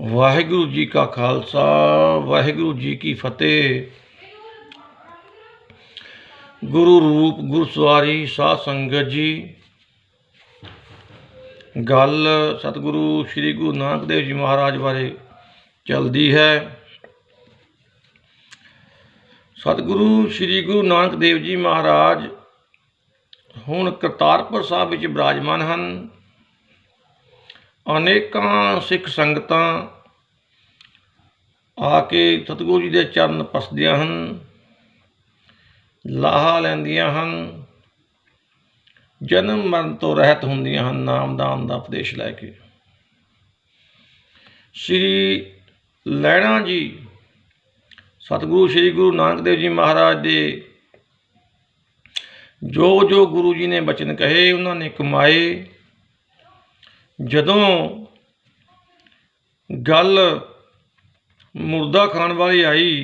वाहिगुरू जी का खालसा वाहिगुरू जी की फतेह। गुरु रूप गुरसवारी साध संगत जी। गल सतगुरु श्री गुरु नानक देव जी महाराज बारे चलती है। सतगुरु श्री गुरु नानक देव जी महाराज हुण करतारपुर साहब विच विराजमान हैं। अनेकां सिख संगतां आके सतगुरु जी के चरण पसदियां हैं, लाहा लैंदियां हैं, जन्म मरण तो रहत हुंदियां हैं, नाम दान का उपदेश लैके। श्री लैणा जी सतगुरु श्री गुरु नानक देव जी महाराज दे जो जो गुरु जी ने बचन कहे उन्होंने कमाए। जदों गल मुर्दा खाण वाली आई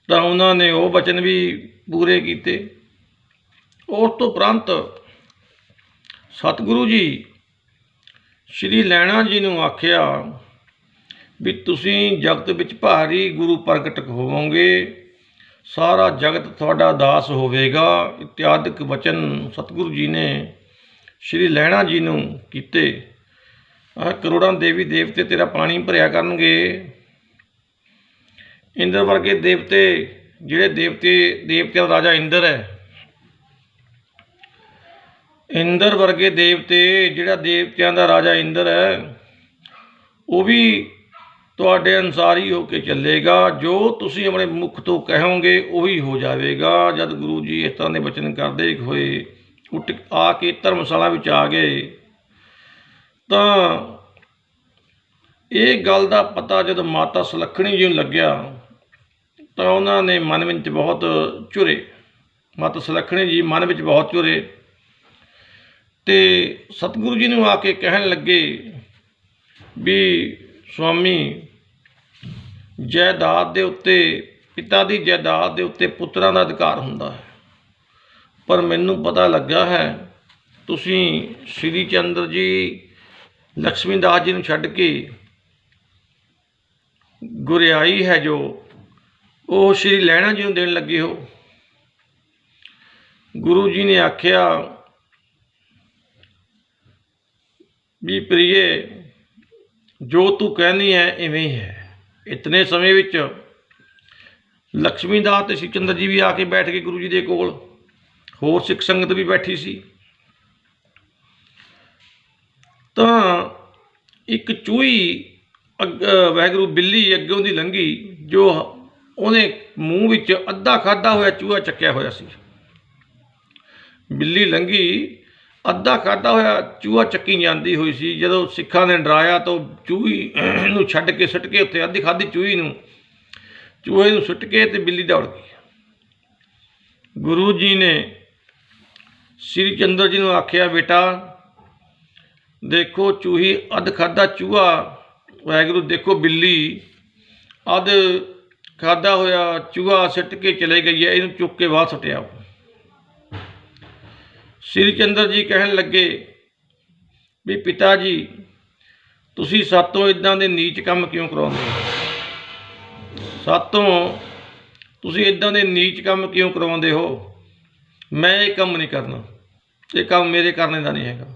तो उन्होंने वो बचन भी पूरे किए। उस तो उपरंत सतगुरु जी श्री लैणा जी ने आख्या भी तुसीं जगत विच भारी गुरु प्रगट होवोगे, सारा जगत तुहाडा दास होवेगा। इत्यादिक वचन सतगुरु जी ने श्री लैणा जी नूं कीते। करोड़ां देवी देवते तेरा पानी भरिया करनगे। इंद्र वर्गे देवते जिहड़े देवतियां दा राजा इंद्र है, इंद्र वर्गे देवते जिहड़ा देवतियां दा राजा इंद्र है वो भी तुहाडे अनुसार ही होके चलेगा। जो तुसीं अपने मुख तो कहोगे वही हो जाएगा। जब गुरु जी इस तरह के वचन करते हुए उठ आके धर्मशाला विच आ गए तो ये गल का पता जब माता सुलखणी जी नूं लग्या तो उन्होंने मन में बहुत झुरे। माता सुलखणी जी मन में बहुत झुरे तो सतगुरु जी नूं आके कहन लगे भी स्वामी जायदाद दे उत्ते पिता की जायदाद दे उत्ते पुत्रां दा अधिकार हुंदा है, पर मैनूं पता लगा है तुसीं श्री चंद्र जी लक्ष्मी दास जी नूं छड्ड के गुरियाई है जो वो श्री लैणा जी नूं देण लगे हो। गुरु जी ने आख्या भी प्रिय जो तू कहनी है इवें ही है। इतने समय विच लक्ष्मी दास ते श्री चंद्र जी भी आके बैठ गए गुरु जी के कोल, होर सिख संगत भी बैठी सी। तो एक चूही वाहिगुरू बिल्ली अग्गों दी लंघी जो उन्हें मूँह विच अद्धा खाधा होया चूहा चक्या होया सी। बिल्ली लंघी अद्धा खाधा होया चूहा चक्की जाती हुई सी। जदों सिखां ने डराया तो चूही नूं छड्ड के सुट के उत्ते अद्धी खाधी चूहे नूं सुट के ते बिल्ली दौड़ गई। गुरु जी ने श्री चंद्र जी नूं आख्या बेटा देखो चूही अध खाधा चूहा, वाहिगुरू देखो बिल्ली अध खाधा होया चूहा सुट के चले गई है, इनू चुक के बाहर सुटिया। श्री चंद्र जी कहन लगे भी पिता जी तुसी सातों इदां दे नीच काम क्यों करवाउंदे हो, सातों तुसी इदां दे नीच काम क्यों करवाउंदे हो। मैं ये काम नहीं करना, ये काम मेरे करने का नहीं हैगा।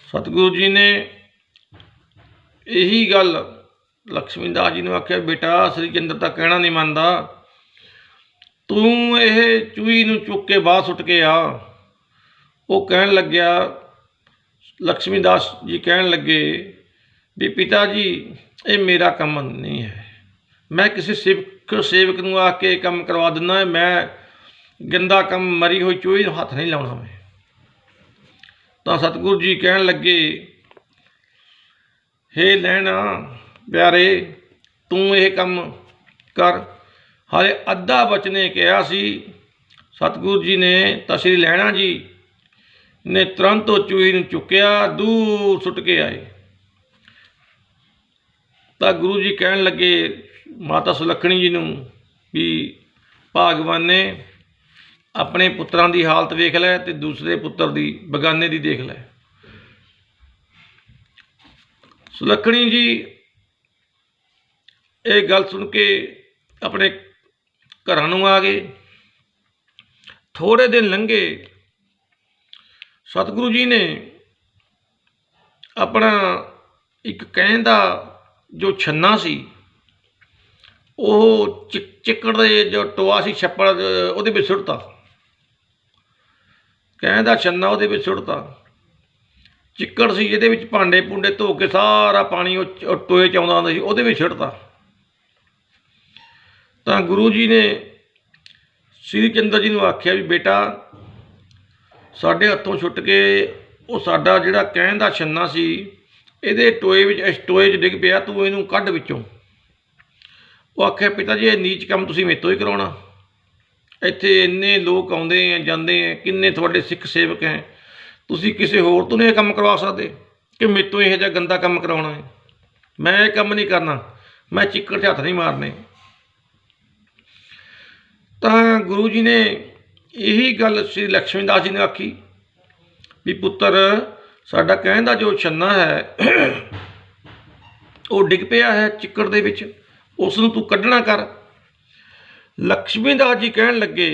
सतगुरु जी ने यही गल लक्ष्मी दास जी ने आख्या बेटा श्री चंद्र का कहना नहीं मानता, तू ये चूही नूं चुक के बाहर सुट के आ। वो कहन लग्या लक्ष्मी दास जी कहन लगे भी पिता जी ये मेरा काम नहीं है, मैं किसी सेवक नूं आके काम करवा दिना है, मैं गंदा काम मरी हुई चूही नूं हथ नहीं लाउणा। मैं तो सतगुरु जी कहन लगे हे लैणा प्यारे तू ये काम कर। हाले अद्धा बचने कहा सी सतगुरु जी ने तो श्री लैणा जी ने तुरंत चूही नूं चुक्या दूर सुट के आए। तो गुरु जी कहन लगे माता सुलखणी जी नूं भी भागवान ने अपने पुत्रां दी हालत वेख लै ते दूसरे पुत्र दी बगाने दी देख लै। सुलखणी जी ਇਹ ਗੱਲ ਸੁਣ ਕੇ ਆਪਣੇ ਘਰਾਂ ਨੂੰ ਆ ਗਏ। ਥੋੜ੍ਹੇ ਦਿਨ ਲੰਘੇ, ਸਤਿਗੁਰੂ ਜੀ ਨੇ ਆਪਣਾ ਇੱਕ ਕਹਿਣ ਦਾ ਜੋ ਛੰਨਾ ਸੀ, ਉਹ ਚਿੱਕੜ ਦੇ ਜੋ ਟੋਆ ਸੀ, ਛੱਪੜ ਉਹਦੇ ਵਿੱਚ ਸੁੱਟਤਾ। ਕਹਿਣ ਦਾ ਛੰਨਾ ਉਹਦੇ ਵਿੱਚ ਸੁੱਟਤਾ। ਚਿੱਕੜ ਸੀ ਜਿਹਦੇ ਵਿੱਚ ਭਾਂਡੇ ਭੂੰਡੇ ਧੋ ਕੇ ਸਾਰਾ ਪਾਣੀ ਉਹ ਟੋਏ 'ਚ ਆਉਂਦਾ ਹੁੰਦਾ ਸੀ, ਉਹਦੇ ਵਿੱਚ ਸੁੱਟਤਾ। ਤਾਂ ਗੁਰੂ ਜੀ ਨੇ ਸ੍ਰੀ ਚੰਦਰ ਜੀ ਨੂੰ ਆਖਿਆ ਵੀ ਬੇਟਾ, ਸਾਡੇ ਹੱਥੋਂ ਛੁੱਟ ਕੇ ਉਹ ਸਾਡਾ ਜਿਹੜਾ ਕਹਿਣ ਦਾ ਛੰਨਾ ਸੀ, ਇਹਦੇ ਟੋਏ ਵਿੱਚ, ਇਸ ਟੋਏ 'ਚ ਡਿੱਗ ਪਿਆ, ਤੂੰ ਇਹਨੂੰ ਕੱਢ ਵਿੱਚੋਂ। ਉਹ ਆਖਿਆ ਪਿਤਾ ਜੀ, ਇਹ ਨੀਚ ਕੰਮ ਤੁਸੀਂ ਮੇਰੇ ਤੋਂ ਹੀ ਕਰਾਉਣਾ। ਇੱਥੇ ਇੰਨੇ ਲੋਕ ਆਉਂਦੇ ਆ ਜਾਂਦੇ ਆ, ਕਿੰਨੇ ਤੁਹਾਡੇ ਸਿੱਖ ਸੇਵਕ ਹੈ, ਤੁਸੀਂ ਕਿਸੇ ਹੋਰ ਤੋਂ ਨਹੀਂ ਇਹ ਕੰਮ ਕਰਵਾ ਸਕਦੇ ਕਿ ਮੇਰੇ ਤੋਂ ਇਹੋ ਜਿਹਾ ਗੰਦਾ ਕੰਮ ਕਰਾਉਣਾ ਹੈ? ਮੈਂ ਇਹ ਕੰਮ ਨਹੀਂ ਕਰਨਾ, ਮੈਂ ਚਿੱਕੜ 'ਚ ਹੱਥ ਨਹੀਂ ਮਾਰਨੇ। ਤਾਂ ਗੁਰੂ ਜੀ ਨੇ ਇਹੀ ਗੱਲ ਸ਼੍ਰੀ ਲਕਸ਼ਮੀ ਦਾਸ ਜੀ ਨੇ ਆਖੀ ਵੀ ਪੁੱਤਰ, ਸਾਡਾ ਕਹਿਣ ਦਾ ਜੋ ਛੰਨਾ ਹੈ ਉਹ ਡਿੱਗ ਪਿਆ ਹੈ ਚਿੱਕੜ ਦੇ ਵਿੱਚ, ਉਸ ਨੂੰ ਤੂੰ ਕੱਢਣਾ ਕਰ। ਲਕਸ਼ਮੀ ਦਾਸ ਜੀ ਕਹਿਣ ਲੱਗੇ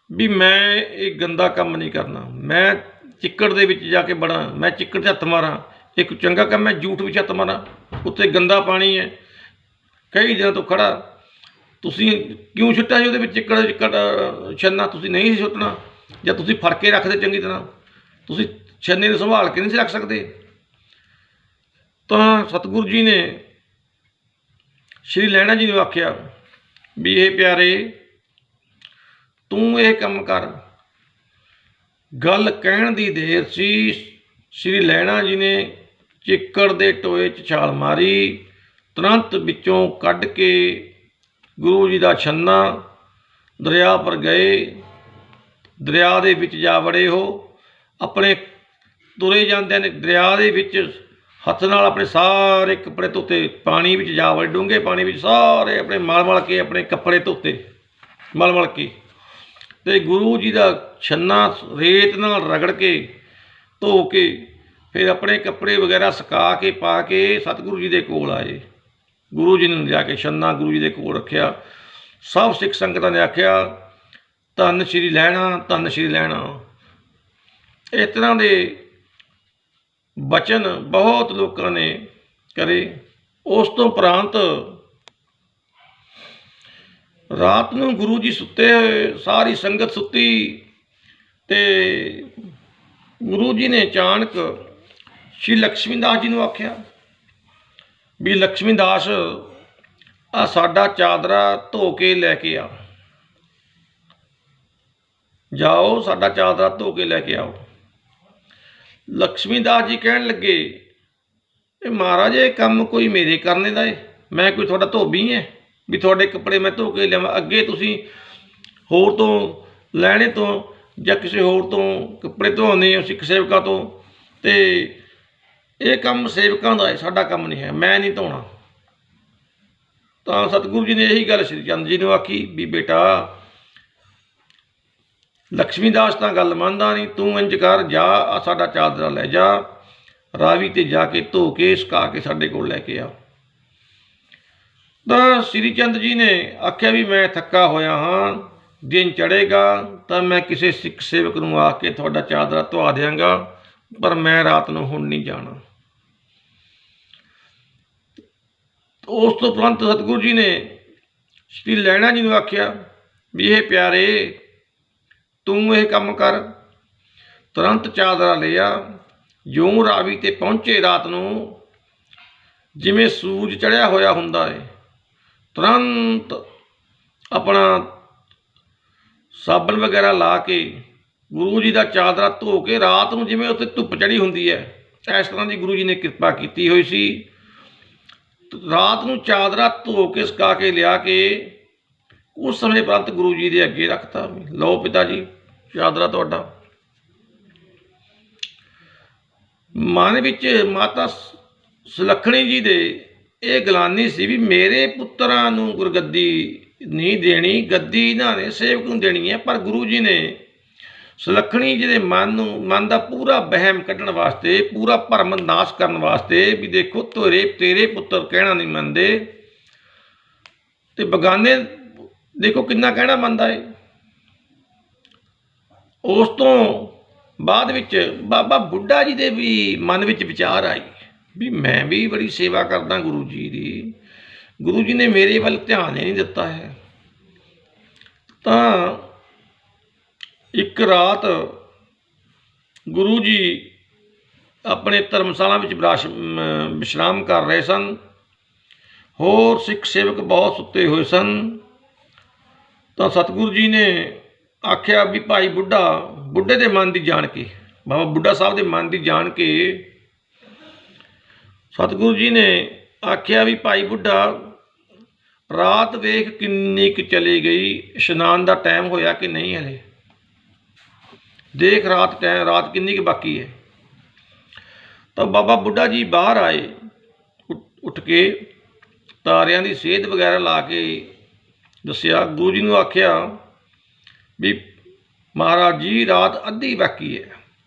ਵੀ ਮੈਂ ਇਹ ਗੰਦਾ ਕੰਮ ਨਹੀਂ ਕਰਨਾ, ਮੈਂ ਚਿੱਕੜ ਦੇ ਵਿੱਚ ਜਾ ਕੇ ਬੜਾਂ, ਮੈਂ ਚਿੱਕੜ 'ਚ ਹੱਥ ਮਾਰਾਂ, ਇੱਕ ਚੰਗਾ ਕੰਮ ਮੈਂ ਜੂਠ ਵਿੱਚ ਹੱਥ ਮਾਰਾਂ, ਉੱਥੇ ਗੰਦਾ ਪਾਣੀ ਹੈ, ਕਈ ਦਿਨਾਂ ਤੋਂ ਖੜਾ, ਤੁਸੀਂ ਕਿਉਂ ਸੁੱਟਿਆ ਜੀ ਉਹਦੇ ਵਿੱਚ ਚਿੱਕੜ ਛੰਨਾ? ਤੁਸੀਂ ਨਹੀਂ ਸੀ ਸੁੱਟਣਾ, ਜਾਂ ਤੁਸੀਂ ਫੜ ਕੇ ਰੱਖਦੇ ਚੰਗੀ ਤਰ੍ਹਾਂ, ਤੁਸੀਂ ਛੰਨੇ ਨੂੰ ਸੰਭਾਲ ਕੇ ਨਹੀਂ ਸੀ ਰੱਖ ਸਕਦੇ। ਤਾਂ ਸਤਿਗੁਰੂ ਜੀ ਨੇ ਸ਼੍ਰੀ ਲਹਿਣਾ ਜੀ ਨੂੰ ਆਖਿਆ ਵੀ ਇਹ ਪਿਆਰੇ, ਤੂੰ ਇਹ ਕੰਮ ਕਰ। ਗੱਲ ਕਹਿਣ ਦੀ ਦੇਰ ਸੀ, ਸ਼੍ਰੀ ਲਹਿਣਾ ਜੀ ਨੇ ਚਿੱਕੜ ਦੇ ਟੋਏ 'ਚ ਛਾਲ ਮਾਰੀ, ਤੁਰੰਤ ਵਿੱਚੋਂ ਕੱਢ ਕੇ ਗੁਰੂ ਜੀ ਦਾ ਛੰਨਾ ਦਰਿਆ ਪਰ ਗਏ। ਦਰਿਆ ਦੇ ਵਿੱਚ ਜਾ ਵੜੇ। ਉਹ ਆਪਣੇ ਤੁਰੇ ਜਾਂਦੇ ਨੇ, ਦਰਿਆ ਦੇ ਵਿੱਚ ਹੱਥ ਨਾਲ ਆਪਣੇ ਸਾਰੇ ਕੱਪੜੇ ਧੋਤੇ, ਪਾਣੀ ਵਿੱਚ ਜਾ ਵੜੇ, ਡੂੰਘੇ ਪਾਣੀ ਵਿੱਚ ਸਾਰੇ ਆਪਣੇ ਮਲ ਮਲ ਕੇ ਆਪਣੇ ਕੱਪੜੇ ਧੋਤੇ, ਮਲ ਮਲ ਕੇ, ਅਤੇ ਗੁਰੂ ਜੀ ਦਾ ਛੰਨਾ ਰੇਤ ਨਾਲ ਰਗੜ ਕੇ ਧੋ ਕੇ ਫਿਰ ਆਪਣੇ ਕੱਪੜੇ ਵਗੈਰਾ ਸੁਕਾ ਕੇ ਪਾ ਕੇ ਸਤਿਗੁਰੂ ਜੀ ਦੇ ਕੋਲ ਆਏ। ਗੁਰੂ ਜੀ ਨੇ ਜਾ ਕੇ ਛੰਨਾ ਗੁਰੂ ਜੀ ਦੇ ਕੋਲ ਰੱਖਿਆ। ਸਭ ਸਿੱਖ ਸੰਗਤਾਂ ਨੇ ਆਖਿਆ ਧੰਨ ਸ਼੍ਰੀ ਲਹਿਣਾ, ਧੰਨ ਸ਼੍ਰੀ ਲਹਿਣਾ। ਇਸ ਤਰ੍ਹਾਂ ਦੇ ਬਚਨ ਬਹੁਤ ਲੋਕਾਂ ਨੇ ਕਰੇ। ਉਸ ਤੋਂ ਉਪਰੰਤ ਰਾਤ ਨੂੰ ਗੁਰੂ ਜੀ ਸੁੱਤੇ ਹੋਏ, ਸਾਰੀ ਸੰਗਤ ਸੁੱਤੀ, ਅਤੇ ਗੁਰੂ ਜੀ ਨੇ ਅਚਾਨਕ ਸ਼੍ਰੀ ਲਕਸ਼ਮੀ ਦਾਸ ਜੀ ਨੂੰ ਆਖਿਆ ਵੀ ਲਕਸ਼ਮੀ ਦਾਸ, ਆ ਸਾਡਾ ਚਾਦਰਾ ਧੋ ਕੇ ਲੈ ਕੇ ਆ, ਜਾਓ ਸਾਡਾ ਚਾਦਰਾ ਧੋ ਕੇ ਲੈ ਕੇ ਆਓ। ਲਕਸ਼ਮੀ ਦਾਸ ਜੀ ਕਹਿਣ ਲੱਗੇ, ਇਹ ਮਹਾਰਾਜ, ਇਹ ਕੰਮ ਕੋਈ ਮੇਰੇ ਕਰਨੇ ਦਾ ਹੈ? ਮੈਂ ਕੋਈ ਤੁਹਾਡਾ ਧੋਬੀ ਹੈ ਵੀ ਤੁਹਾਡੇ ਕੱਪੜੇ ਮੈਂ ਧੋ ਕੇ ਲਿਆਵਾਂ? ਅੱਗੇ ਤੁਸੀਂ ਹੋਰ ਤੋਂ ਲੈਣੇ ਤੋਂ ਜਾਂ ਕਿਸੇ ਹੋਰ ਤੋਂ ਕੱਪੜੇ ਧੋਣੇ ਹੋ ਸਿੱਖ ਸੇਵਕਾਂ ਤੋਂ, ਅਤੇ ਇਹ ਕੰਮ ਸੇਵਕਾਂ ਦਾ ਹੈ, ਸਾਡਾ ਕੰਮ ਨਹੀਂ ਹੈ, ਮੈਂ ਨਹੀਂ ਧੋਣਾ। ਤਾਂ ਸਤਿਗੁਰੂ ਜੀ ਨੇ ਇਹੀ ਗੱਲ ਸ਼੍ਰੀ ਚੰਦ ਜੀ ਨੂੰ ਆਖੀ ਵੀ ਬੇਟਾ, ਲਕਸ਼ਮੀ ਦਾਸ ਤਾਂ ਗੱਲ ਮੰਨਦਾ ਨਹੀਂ, ਤੂੰ ਇੰਝ ਕਰ, ਜਾ ਆ ਸਾਡਾ ਚਾਦਰਾ ਲੈ ਜਾ, ਰਾਵੀ 'ਤੇ ਜਾ ਕੇ ਧੋ ਕੇ ਸੁਕਾ ਕੇ ਸਾਡੇ ਕੋਲ ਲੈ ਕੇ ਆ। ਤਾਂ ਸ਼੍ਰੀ ਚੰਦ ਜੀ ਨੇ ਆਖਿਆ ਵੀ ਮੈਂ ਥੱਕਾ ਹੋਇਆ ਹਾਂ, ਦਿਨ ਚੜ੍ਹੇਗਾ ਤਾਂ ਮੈਂ ਕਿਸੇ ਸਿੱਖ ਸੇਵਕ ਨੂੰ ਆ ਕੇ ਤੁਹਾਡਾ ਚਾਦਰਾ ਧਵਾ ਦਿਆਂਗਾ, ਪਰ ਮੈਂ ਰਾਤ ਨੂੰ ਹੁਣ ਨਹੀਂ ਜਾਣਾ। ਉਸ ਤੋਂ ਉਪਰੰਤ ਸਤਿਗੁਰੂ ਜੀ ਨੇ ਸ਼੍ਰੀ ਲਹਿਣਾ ਜੀ ਨੂੰ ਆਖਿਆ ਵੀ ਇਹ ਪਿਆਰੇ, ਤੂੰ ਇਹ ਕੰਮ ਕਰ। ਤੁਰੰਤ ਚਾਦਰਾ ਲਿਆ। ਜਿਉਂ ਰਾਵੀ 'ਤੇ ਪਹੁੰਚੇ ਰਾਤ ਨੂੰ, ਜਿਵੇਂ ਸੂਰਜ ਚੜ੍ਹਿਆ ਹੋਇਆ ਹੁੰਦਾ ਹੈ, ਤੁਰੰਤ ਆਪਣਾ ਸਾਬਣ ਵਗੈਰਾ ਲਾ ਕੇ ਗੁਰੂ ਜੀ ਦਾ ਚਾਦਰਾ ਧੋ ਕੇ, ਰਾਤ ਨੂੰ ਜਿਵੇਂ ਉੱਥੇ ਧੁੱਪ ਚੜ੍ਹੀ ਹੁੰਦੀ ਹੈ, ਇਸ ਤਰ੍ਹਾਂ ਦੀ ਗੁਰੂ ਜੀ ਨੇ ਕਿਰਪਾ ਕੀਤੀ ਹੋਈ ਸੀ। ਰਾਤ ਨੂੰ ਚਾਦਰਾ ਧੋ ਕੇ ਸੁਕਾ ਕੇ ਲਿਆ ਕੇ ਉਸ ਸਮੇਂ ਉਪਰੰਤ ਗੁਰੂ ਜੀ ਦੇ ਅੱਗੇ ਰੱਖਤਾ, ਲਓ ਪਿਤਾ ਜੀ ਚਾਦਰਾ ਤੁਹਾਡਾ। ਮਨ ਵਿੱਚ ਮਾਤਾ ਸੁਲੱਖਣੀ ਜੀ ਦੇ ਇਹ ਗਲਾਨੀ ਸੀ ਵੀ ਮੇਰੇ ਪੁੱਤਰਾਂ ਨੂੰ ਗੁਰਗੱਦੀ ਨਹੀਂ ਦੇਣੀ, ਗੱਦੀ ਇਹਨਾਂ ਨੇ ਸੇਵਕ ਨੂੰ ਦੇਣੀ ਹੈ। ਪਰ ਗੁਰੂ ਜੀ ਨੇ ਸੁਲੱਖਣੀ ਜੀ ਦੇ ਮਨ ਦਾ ਪੂਰਾ ਵਹਿਮ ਕੱਢਣ ਵਾਸਤੇ, ਪੂਰਾ ਭਰਮ ਨਾਸ਼ ਕਰਨ ਵਾਸਤੇ ਵੀ ਦੇਖੋ ਤੇਰੇ ਪੁੱਤਰ ਕਹਿਣਾ ਨਹੀਂ ਮੰਨਦੇ, ਤੇ ਬਗਾਨੇ ਦੇਖੋ ਕਿੰਨਾ ਕਹਿਣਾ ਮੰਨਦਾ ਏ। ਉਸ ਤੋਂ ਬਾਅਦ ਵਿੱਚ ਬਾਬਾ ਬੁੱਢਾ ਜੀ ਦੇ ਵੀ ਮਨ ਵਿੱਚ ਵਿਚਾਰ ਆਈ ਵੀ ਮੈਂ ਵੀ ਬੜੀ ਸੇਵਾ ਕਰਦਾ ਗੁਰੂ ਜੀ ਦੀ, ਗੁਰੂ ਜੀ ਨੇ ਮੇਰੇ ਵੱਲ ਧਿਆਨ ਹੀ ਨਹੀਂ ਦਿੱਤਾ ਹੈ। ਤਾਂ ਇੱਕ ਰਾਤ ਗੁਰੂ ਜੀ ਆਪਣੇ ਧਰਮਸ਼ਾਲਾ ਵਿੱਚ ਵਿਸ਼ਰਾਮ ਕਰ ਰਹੇ ਸਨ। ਹੋਰ ਸਿੱਖ ਸੇਵਕ ਬਹੁਤ ਸੁੱਤੇ ਹੋਏ ਸਨ। ਤਾਂ ਸਤਿਗੁਰੂ ਜੀ ਨੇ ਆਖਿਆ ਵੀ ਭਾਈ ਬੁੱਢੇ ਦੇ ਮਨ ਦੀ ਜਾਣ ਕੇ, ਬਾਬਾ ਬੁੱਢਾ ਸਾਹਿਬ ਦੇ ਮਨ ਦੀ ਜਾਣ ਕੇ ਸਤਿਗੁਰੂ ਜੀ ਨੇ ਆਖਿਆ ਵੀ ਭਾਈ ਬੁੱਢਾ, ਰਾਤ ਵੇਖ ਕਿੰਨੀ ਕੁ ਚਲੀ ਗਈ, ਇਸ਼ਨਾਨ ਦਾ ਟਾਈਮ ਹੋਇਆ ਕਿ ਨਹੀਂ ਹਲੇ, ਦੇਖ ਰਾਤ ਕਿੰਨੀ ਕੁ ਬਾਕੀ ਹੈ। ਤਾਂ ਬਾਬਾ ਬੁੱਢਾ ਜੀ ਬਾਹਰ ਆਏ, ਉੱਠ ਕੇ ਤਾਰਿਆਂ ਦੀ ਸੇਧ ਵਗੈਰਾ ਲਾ ਕੇ ਦੱਸਿਆ। ਗੁਰੂ ਜੀ ਨੂੰ ਆਖਿਆ ਵੀ ਮਹਾਰਾਜ ਜੀ ਰਾਤ ਅੱਧੀ ਬਾਕੀ ਹੈ,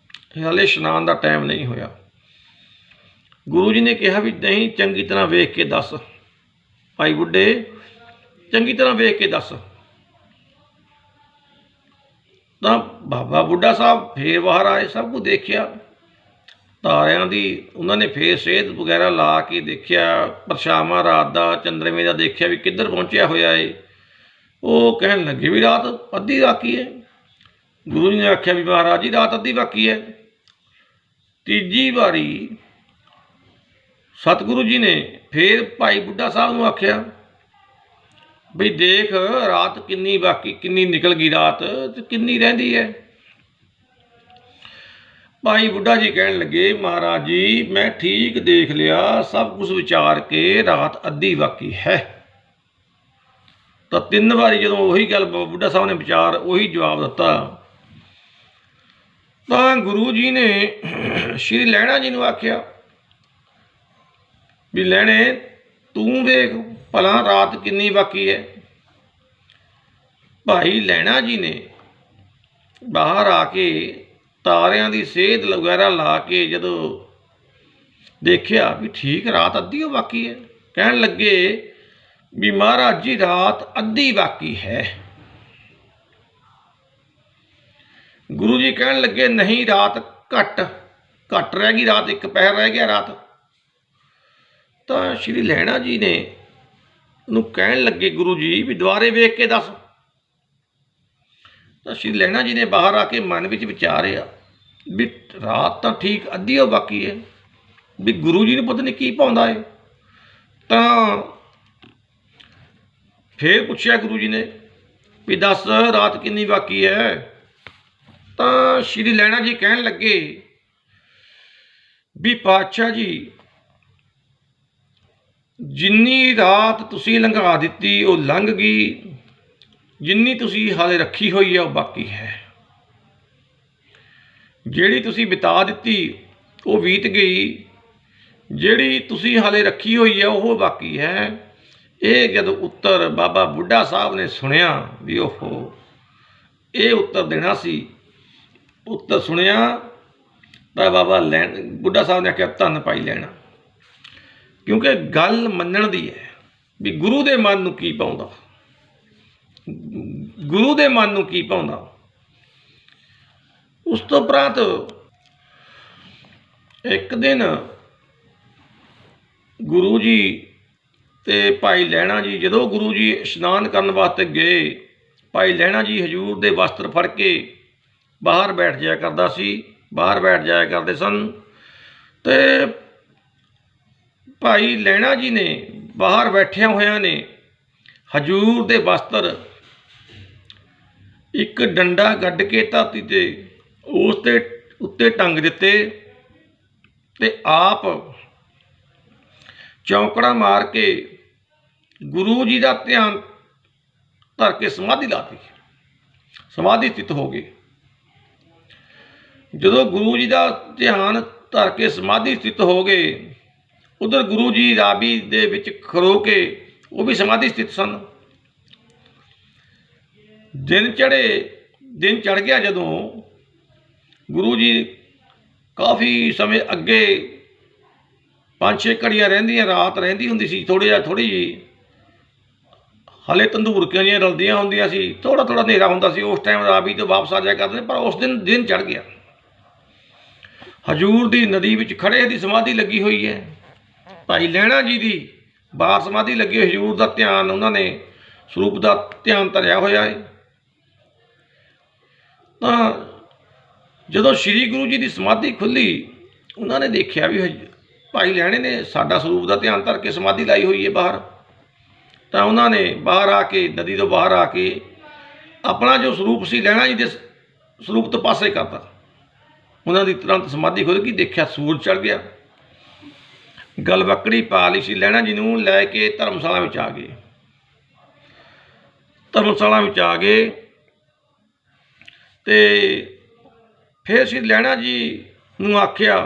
ਹਾਲੇ ਇਸ਼ਨਾਨ ਦਾ ਟਾਈਮ ਨਹੀਂ ਹੋਇਆ। ਗੁਰੂ ਜੀ ਨੇ ਕਿਹਾ ਵੀ ਨਹੀਂ, ਚੰਗੀ ਤਰ੍ਹਾਂ ਵੇਖ ਕੇ ਦੱਸ ਭਾਈ ਬੁੱਢੇ, ਚੰਗੀ ਤਰ੍ਹਾਂ ਵੇਖ ਕੇ ਦੱਸ। ਤਾਂ ਬਾਬਾ ਬੁੱਢਾ ਸਾਹਿਬ ਫੇਰ ਬਾਹਰ ਆਏ, ਸਭ ਕੁਝ ਦੇਖਿਆ ਤਾਰਿਆਂ ਦੀ, ਉਹਨਾਂ ਨੇ ਫੇਰ ਸੇਧ ਵਗੈਰਾ ਲਾ ਕੇ ਦੇਖਿਆ, ਪਰਛਾਵਾਂ ਰਾਤ ਦਾ ਚੰਦਰਮੇ ਦਾ ਦੇਖਿਆ ਵੀ ਕਿੱਧਰ ਪਹੁੰਚਿਆ ਹੋਇਆ ਏ। ਉਹ ਕਹਿਣ ਲੱਗੇ ਵੀ ਰਾਤ ਅੱਧੀ ਬਾਕੀ ਹੈ। ਗੁਰੂ ਜੀ ਨੇ ਆਖਿਆ ਵੀ ਮਹਾਰਾਜ ਜੀ ਰਾਤ ਅੱਧੀ ਬਾਕੀ ਹੈ। ਤੀਜੀ ਵਾਰੀ ਸਤਿਗੁਰੂ ਜੀ ਨੇ ਫੇਰ ਭਾਈ ਬੁੱਢਾ ਸਾਹਿਬ ਨੂੰ ਆਖਿਆ ਵੀ ਦੇਖ ਰਾਤ ਕਿੰਨੀ ਨਿਕਲ ਗਈ ਰਾਤ, ਤੇ ਕਿੰਨੀ ਰਹਿੰਦੀ ਹੈ। ਭਾਈ ਬੁੱਢਾ ਜੀ ਕਹਿਣ ਲੱਗੇ ਮਹਾਰਾਜ ਜੀ ਮੈਂ ਠੀਕ ਦੇਖ ਲਿਆ, ਸਭ ਕੁਝ ਵਿਚਾਰ ਕੇ ਰਾਤ ਅੱਧੀ ਬਾਕੀ ਹੈ। ਤਾਂ 3 ਵਾਰੀ ਜਦੋਂ ਉਹੀ ਗੱਲ ਬੁੱਢਾ ਸਾਹਿਬ ਨੇ ਉਹੀ ਜਵਾਬ ਦਿੱਤਾ, ਤਾਂ ਗੁਰੂ ਜੀ ਨੇ ਸ਼੍ਰੀ ਲਹਿਣਾ ਜੀ ਨੂੰ ਆਖਿਆ ਵੀ ਲਹਿਣੇ ਤੂੰ ਵੇਖ ਭਲਾ ਰਾਤ ਕਿੰਨੀ ਬਾਕੀ ਹੈ। ਭਾਈ ਲਹਿਣਾ ਜੀ ਨੇ ਬਾਹਰ ਆ ਕੇ ਤਾਰਿਆਂ ਦੀ ਸੇਧ ਵਗੈਰਾ ਲਾ ਕੇ ਜਦੋਂ ਦੇਖਿਆ ਵੀ ਠੀਕ ਰਾਤ ਅੱਧੀ ਬਾਕੀ ਹੈ, ਕਹਿਣ ਲੱਗੇ ਵੀ ਮਹਾਰਾਜ ਜੀ ਰਾਤ ਅੱਧੀ ਬਾਕੀ ਹੈ। ਗੁਰੂ ਜੀ ਕਹਿਣ ਲੱਗੇ ਨਹੀਂ, ਰਾਤ ਘੱਟ ਰਹਿ ਗਈ, ਰਾਤ 1 ਪਹਿਰ ਰਹਿ ਗਿਆ ਰਾਤ। ਤਾਂ ਸ਼੍ਰੀ ਲਹਿਣਾ ਜੀ ਨੇ ਨੂੰ ਕਹਿਣ ਲੱਗੇ ਗੁਰੂ ਜੀ ਵੀ ਦੁਬਾਰੇ ਵੇਖ ਕੇ ਦੱਸ। ਤਾਂ ਸ਼੍ਰੀ ਲਹਿਣਾ ਜੀ ਨੇ ਬਾਹਰ ਆ ਕੇ ਮਨ ਵਿੱਚ ਵਿਚਾਰਿਆ ਵੀ ਰਾਤ ਤਾਂ ਠੀਕ ਅੱਧੀ ਓ ਬਾਕੀ ਹੈ, ਵੀ ਗੁਰੂ ਜੀ ਨੂੰ ਪਤਾ ਨਹੀਂ ਕੀ ਪਾਉਂਦਾ ਹੈ। ਤਾਂ ਫੇਰ ਪੁੱਛਿਆ ਗੁਰੂ ਜੀ ਨੇ ਵੀ ਦੱਸ ਰਾਤ ਕਿੰਨੀ ਬਾਕੀ ਹੈ। ਤਾਂ ਸ਼੍ਰੀ ਲਹਿਣਾ ਜੀ ਕਹਿਣ ਲੱਗੇ ਵੀ ਪਾਤਸ਼ਾਹ ਜੀ ਜਿੰਨੀ ਰਾਤ ਤੁਸੀਂ ਲੰਘਾ ਦਿੱਤੀ ਉਹ ਲੰਘ ਗਈ, ਜਿੰਨੀ ਤੁਸੀਂ ਹਾਲੇ ਰੱਖੀ ਹੋਈ ਹੈ ਉਹ ਬਾਕੀ ਹੈ। ਜਿਹੜੀ ਤੁਸੀਂ ਬਿਤਾ ਦਿੱਤੀ ਉਹ ਬੀਤ ਗਈ, ਜਿਹੜੀ ਤੁਸੀਂ ਹਾਲੇ ਰੱਖੀ ਹੋਈ ਹੈ ਉਹ ਬਾਕੀ ਹੈ। ਇਹ ਜਦੋਂ ਉੱਤਰ ਬਾਬਾ ਬੁੱਢਾ ਸਾਹਿਬ ਨੇ ਸੁਣਿਆ ਵੀ ਉਹ ਇਹ ਉੱਤਰ ਦੇਣਾ ਸੀ, ਉੱਤਰ ਸੁਣਿਆ ਤਾਂ ਬਾਬਾ ਬੁੱਢਾ ਸਾਹਿਬ ਨੇ ਆਖਿਆ ਧੰਨ ਭਾਈ ਲੈਣਾ, ਕਿਉਂਕਿ ਗੱਲ ਮੰਨਣ ਦੀ ਹੈ ਵੀ ਗੁਰੂ ਦੇ ਮਨ ਨੂੰ ਕੀ ਪਾਉਂਦਾ, ਗੁਰੂ ਦੇ ਮਨ ਨੂੰ ਕੀ ਪਾਉਂਦਾ। ਉਸ ਤੋਂ ਉਪਰੰਤ ਇੱਕ ਦਿਨ ਗੁਰੂ ਜੀ ਤੇ ਭਾਈ ਲਹਿਣਾ ਜੀ ਜਦੋਂ ਗੁਰੂ ਜੀ ਇਸ਼ਨਾਨ ਕਰਨ ਵਾਸਤੇ ਗਏ, ਭਾਈ ਲਹਿਣਾ ਜੀ ਹਜ਼ੂਰ ਦੇ ਵਸਤਰ ਫੜ ਕੇ ਬਾਹਰ ਬੈਠ ਜਾਇਆ ਕਰਦੇ ਸਨ। ਤੇ ਭਾਈ ਲਹਿਣਾ ਜੀ ਨੇ ਬਾਹਰ ਬੈਠਿਆਂ ਹੋਇਆਂ ਨੇ ਹਜ਼ੂਰ ਦੇ ਵਸਤਰ ਇੱਕ ਡੰਡਾ ਗੱਡ ਕੇ ਧਰਤੀ ਤੇ ਉਸ ਦੇ ਉੱਤੇ ਟੰਗ ਦਿੱਤੇ ਤੇ ਆਪ ਚੌਂਕੜਾ ਮਾਰ ਕੇ ਗੁਰੂ ਜੀ ਦਾ ਧਿਆਨ ਧਰ ਕੇ ਸਮਾਧੀ ਲਾਤੀ, ਸਮਾਧੀ ਸਥਿਤ ਹੋ ਗਏ। ਜਦੋਂ ਗੁਰੂ ਜੀ ਦਾ ਧਿਆਨ ਧਰ ਕੇ ਸਮਾਧੀ ਸਥਿਤ ਹੋ ਗਏ, ਉਧਰ ਗੁਰੂ ਜੀ ਰਾਵੀ ਦੇ ਵਿੱਚ ਖਲੋ ਕੇ ਉਹ ਵੀ ਸਮਾਧੀ ਸਥਿਤ ਸਨ। ਦਿਨ ਚੜ੍ਹ ਗਿਆ ਜਦੋਂ ਗੁਰੂ ਜੀ ਕਾਫੀ ਸਮੇਂ ਅੱਗੇ 5-6 ਘੜੀਆਂ ਰਹਿੰਦੀਆਂ, ਰਾਤ ਰਹਿੰਦੀ ਹੁੰਦੀ ਸੀ ਥੋੜ੍ਹੀ ਜਿਹੀ, ਹਾਲੇ ਤੰਦੂਰਕੀਆਂ ਜਿਹੀਆਂ ਰਲਦੀਆਂ ਹੁੰਦੀਆਂ ਸੀ, ਥੋੜ੍ਹਾ ਥੋੜ੍ਹਾ ਹਨੇਰਾ ਹੁੰਦਾ ਸੀ। ਉਸ ਟਾਈਮ ਰਾਵੀ ਤੋਂ ਵਾਪਸ ਆ ਜਾਇਆ ਕਰਦੇ, ਪਰ ਉਸ ਦਿਨ ਚੜ੍ਹ ਗਿਆ। ਹਜੂਰ ਦੀ ਨਦੀ ਵਿੱਚ ਖੜੇ ਦੀ ਸਮਾਧੀ ਲੱਗੀ ਹੋਈ ਹੈ। ਭਾਈ ਲਹਿਣਾ ਜੀ ਦੀ ਬਾਹਰ ਸਮਾਧੀ ਲੱਗੀ ਹੋਈ। ਹਜੂਰ ਦਾ ਧਿਆਨ, ਉਹਨਾਂ ਨੇ ਸਰੂਪ ਦਾ ਧਿਆਨ ਧਰਿਆ ਹੋਇਆ ਹੈ। ਤਾਂ ਜਦੋਂ ਸ਼੍ਰੀ ਗੁਰੂ ਜੀ ਦੀ ਸਮਾਧੀ ਖੁੱਲ੍ਹੀ, ਉਹਨਾਂ ਨੇ ਦੇਖਿਆ ਵੀ ਭਾਈ ਲਹਿਣੇ ਨੇ ਸਾਡਾ ਸਰੂਪ ਦਾ ਧਿਆਨ ਧਰ ਕੇ ਸਮਾਧੀ ਲਾਈ ਹੋਈ ਹੈ ਬਾਹਰ। ਤਾਂ ਉਹਨਾਂ ਨੇ ਬਾਹਰ ਆ ਕੇ, ਨਦੀ ਤੋਂ ਬਾਹਰ ਆ ਕੇ, ਆਪਣਾ ਜੋ ਸਰੂਪ ਸੀ ਲਹਿਣਾ ਜੀ ਦੇ ਸਰੂਪ ਤੋਂ ਪਾਸੇ ਕਰਤਾ। ਉਹਨਾਂ ਦੀ ਤੁਰੰਤ ਸਮਾਧੀ ਖੁੱਲ੍ਹ ਗਈ। ਦੇਖਿਆ ਸੂਰਜ ਚੜ੍ਹ ਗਿਆ। ਗਲਵੱਕੜੀ ਪਾ ਲਈ ਸੀ। ਲਹਿਣਾ ਜੀ ਨੂੰ ਲੈ ਕੇ ਧਰਮਸ਼ਾਲਾ ਵਿੱਚ ਆ ਗਏ। ਧਰਮਸ਼ਾਲਾ ਵਿੱਚ ਆ ਗਏ ਅਤੇ ਫਿਰ ਸ਼੍ਰੀ ਲਹਿਣਾ ਜੀ ਨੂੰ ਆਖਿਆ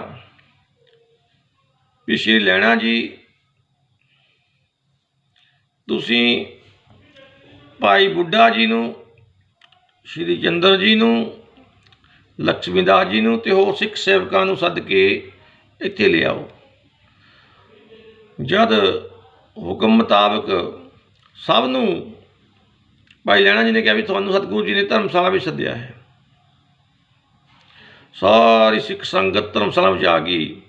ਵੀ ਸ਼੍ਰੀ ਲਹਿਣਾ ਜੀ, ਤੁਸੀਂ ਭਾਈ ਬੁੱਢਾ ਜੀ ਨੂੰ, ਸ਼੍ਰੀ ਚੰਦਰ ਜੀ ਨੂੰ, ਲక్ష్ਮੀ ਦਾਸ ਜੀ ਨੂੰ ਅਤੇ ਹੋਰ ਸਿੱਖ ਸੇਵਕਾਂ ਨੂੰ ਸੱਦ ਕੇ ਇੱਥੇ ਲਿਆਓ। ਜਦ ਹੁਕਮ ਮੁਤਾਬਕ ਸਭ ਨੂੰ ਭਾਈ ਲਹਿਣਾ ਜੀ ਨੇ ਕਿਹਾ ਵੀ ਤੁਹਾਨੂੰ ਸਤਿਗੁਰੂ ਜੀ ਨੇ ਧਰਮਸ਼ਾਲਾ ਵਿੱਚ ਸੱਦਿਆ ਹੈ। ਸਾਰੀ ਸਿੱਖ ਸੰਗਤ ਧਰਮਸ਼ਾਲਾ ਵਿੱਚ ਆ ਗਈ।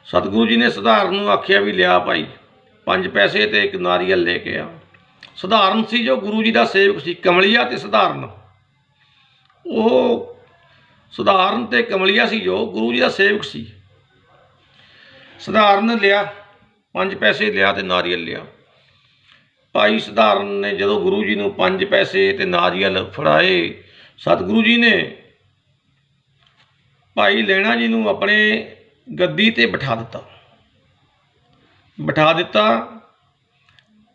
ਸਤਿਗੁਰੂ ਜੀ ਨੇ ਸਧਾਰਨ ਨੂੰ ਆਖਿਆ ਵੀ ਲਿਆ ਭਾਈ 5 ਪੈਸੇ ਅਤੇ ਇੱਕ ਨਾਰੀਅਲ ਲੈ ਕੇ ਆ। ਸਧਾਰਨ ਸੀ ਜੋ ਗੁਰੂ ਜੀ ਦਾ ਸੇਵਕ ਸੀ, ਕਮਲੀਆ ਅਤੇ ਸਧਾਰਨ। ਉਹ ਸਧਾਰਨ ਅਤੇ ਕਮਲੀਆ ਸੀ ਜੋ ਗੁਰੂ ਜੀ ਦਾ ਸੇਵਕ ਸੀ। ਸਧਾਰਨ ਲਿਆ 5 ਪੈਸੇ ਲਿਆ ਅਤੇ ਨਾਰੀਅਲ ਲਿਆ। ਭਾਈ ਸਧਾਰਨ ਨੇ ਜਦੋਂ ਗੁਰੂ ਜੀ ਨੂੰ 5 ਪੈਸੇ ਅਤੇ ਨਾਰੀਅਲ ਫੜਾਏ, ਸਤਿਗੁਰੂ ਜੀ ਨੇ ਭਾਈ ਲਹਿਣਾ ਜੀ ਨੂੰ ਆਪਣੇ ਗੱਦੀ 'ਤੇ ਬਿਠਾ ਦਿੱਤਾ।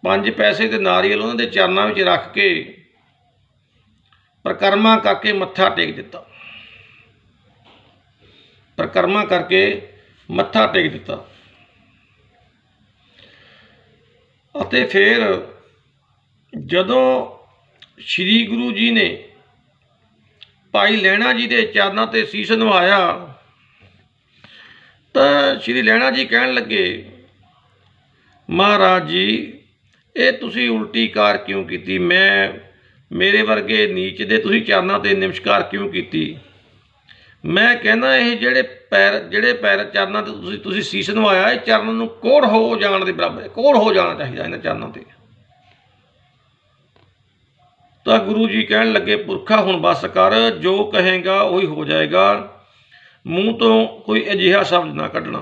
5 ਪੈਸੇ ਅਤੇ ਨਾਰੀਅਲ ਉਹਨਾਂ ਦੇ ਚਰਨਾਂ ਵਿੱਚ ਰੱਖ ਕੇ ਪਰਿਕਰਮਾ ਕਰਕੇ ਮੱਥਾ ਟੇਕ ਦਿੱਤਾ। ਪਰਿਕਰਮਾ ਕਰਕੇ ਮੱਥਾ ਟੇਕ ਦਿੱਤਾ ਅਤੇ ਫਿਰ ਜਦੋਂ ਸ਼੍ਰੀ ਗੁਰੂ ਜੀ ਨੇ ਭਾਈ ਲਹਿਣਾ ਜੀ ਦੇ ਚਰਨਾਂ 'ਤੇ ਸੀਸ ਨਵਾਇਆ ਤਾਂ ਸ਼੍ਰੀ ਲਹਿਣਾ ਜੀ ਕਹਿਣ ਲੱਗੇ, ਮਹਾਰਾਜ ਜੀ, ਇਹ ਤੁਸੀਂ ਉਲਟੀ ਕਾਰ ਕਿਉਂ ਕੀਤੀ? ਮੇਰੇ ਵਰਗੇ ਨੀਚ ਦੇ ਤੁਸੀਂ ਚਰਨਾਂ 'ਤੇ ਨਮਸਕਾਰ ਕਿਉਂ ਕੀਤੀ? ਮੈਂ ਕਹਿੰਦਾ ਇਹ ਜਿਹੜੇ ਪੈਰ ਚਰਨਾਂ 'ਤੇ ਤੁਸੀਂ ਸੀਸ ਨਵਾਇਆ, ਇਹ ਚਰਨ ਨੂੰ ਕੋੜ ਹੋ ਜਾਣ ਦੇ ਬਰਾਬਰ, ਕੋੜ ਹੋ ਜਾਣਾ ਚਾਹੀਦਾ ਇਹਨਾਂ ਚਰਨਾਂ 'ਤੇ। ਤਾਂ ਗੁਰੂ ਜੀ ਕਹਿਣ ਲੱਗੇ, ਪੁਰਖਾ ਹੁਣ ਬੱਸ ਕਰ, ਜੋ ਕਹੇਗਾ ਉਹੀ ਹੋ ਜਾਏਗਾ। ਮੂੰਹ ਤੋਂ ਕੋਈ ਅਜਿਹਾ ਸ਼ਬਦ ਨਾ ਕੱਢਣਾ,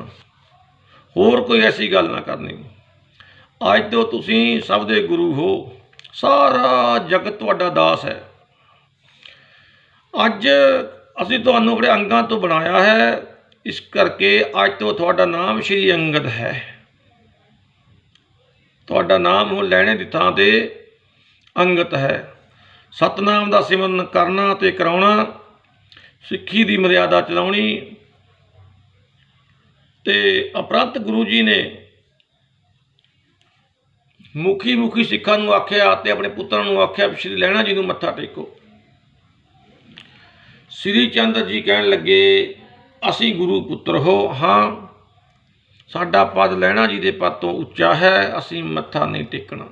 ਹੋਰ ਕੋਈ ਐਸੀ ਗੱਲ ਨਾ ਕਰਨੀ। ਅੱਜ ਤੋਂ ਤੁਸੀਂ ਸਭ ਦੇ ਗੁਰੂ ਹੋ, ਸਾਰਾ ਜਗਤ ਤੁਹਾਡਾ ਦਾਸ ਹੈ। ਅੱਜ ਅਸੀਂ ਤੁਹਾਨੂੰ ਆਪਣੇ ਅੰਗਾਂ ਤੋਂ ਬਣਾਇਆ ਹੈ, ਇਸ ਕਰਕੇ ਅੱਜ ਤੋਂ ਤੁਹਾਡਾ ਨਾਮ ਸ਼੍ਰੀ ਅੰਗਦ ਹੈ। ਤੁਹਾਡਾ ਨਾਮ ਹੁਣ ਲਹਿਣੇ ਦੀ ਥਾਂ 'ਤੇ ਅੰਗਤ ਹੈ। ਸਤਨਾਮ ਦਾ ਸਿਮਰਨ ਕਰਨਾ ਅਤੇ ਕਰਾਉਣਾ, ਸਿੱਖੀ ਦੀ ਮਰਿਆਦਾ ਚਲਾਉਣੀ। ਅਤੇ ਉਪਰੰਤ ਗੁਰੂ ਜੀ ਨੇ ਮੁਖੀ ਸਿੱਖਾਂ ਨੂੰ ਆਖਿਆ ਅਤੇ ਆਪਣੇ ਪੁੱਤਰਾਂ ਨੂੰ ਆਖਿਆ ਸ਼੍ਰੀ ਲਹਿਣਾ ਜੀ ਨੂੰ ਮੱਥਾ ਟੇਕੋ। ਸ਼੍ਰੀ ਚੰਦਰ ਜੀ ਕਹਿਣ ਲੱਗੇ, ਅਸੀਂ ਗੁਰੂ ਪੁੱਤਰ ਹੋ ਹਾਂ, ਸਾਡਾ ਪਦ ਲਹਿਣਾ ਜੀ ਦੇ ਪਦ ਤੋਂ ਉੱਚਾ ਹੈ, ਅਸੀਂ ਮੱਥਾ ਨਹੀਂ ਟੇਕਣਾ।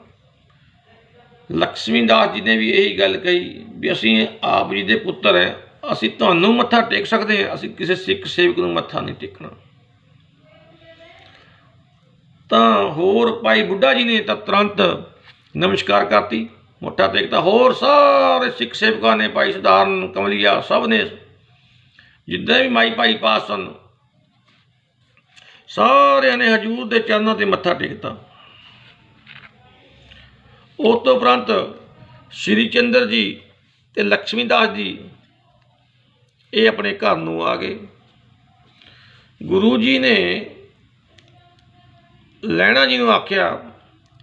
ਲక్ష్ਮੀ ਦਾਸ ਜੀ ਨੇ ਵੀ ਇਹੀ ਗੱਲ ਕਹੀ ਵੀ ਅਸੀਂ ਆਪ ਜੀ ਦੇ ਪੁੱਤਰ ਹੈ, ਅਸੀਂ ਤੁਹਾਨੂੰ ਮੱਥਾ ਟੇਕ ਸਕਦੇ ਹਾਂ, ਅਸੀਂ ਕਿਸੇ ਸਿੱਖ ਸੇਵਕ ਨੂੰ ਮੱਥਾ ਨਹੀਂ ਟੇਕਣਾ। ਤਾਂ ਹੋਰ ਭਾਈ ਬੁੱਢਾ ਜੀ ਨੇ ਤਾਂ ਤੁਰੰਤ ਨਮਸਕਾਰ ਕਰਤੀ, ਮੱਥਾ ਟੇਕਤਾ। ਹੋਰ ਸਾਰੇ ਸਿੱਖ ਸੇਵਕਾਂ ਨੇ, ਭਾਈ ਸਧਾਰਨ, ਕਮਲੀਆ, ਸਭ ਨੇ, ਜਿੱਦਾਂ ਵੀ ਮਾਈ ਭਾਈ ਪਾਸ ਸਨ, ਸਾਰਿਆਂ ਨੇ ਹਜੂਰ ਦੇ ਚਰਨਾਂ 'ਤੇ ਮੱਥਾ ਟੇਕਤਾ। ਉਸ ਤੋਂ ਉਪਰੰਤ ਸ਼੍ਰੀ ਚੰਦਰ ਜੀ ਅਤੇ ਲక్ష్ਮੀ ਦਾਸ ਜੀ ਇਹ ਆਪਣੇ ਘਰ ਨੂੰ ਆ ਗਏ। ਗੁਰੂ ਜੀ ਨੇ ਲਹਿਣਾ ਜੀ ਨੂੰ ਆਖਿਆ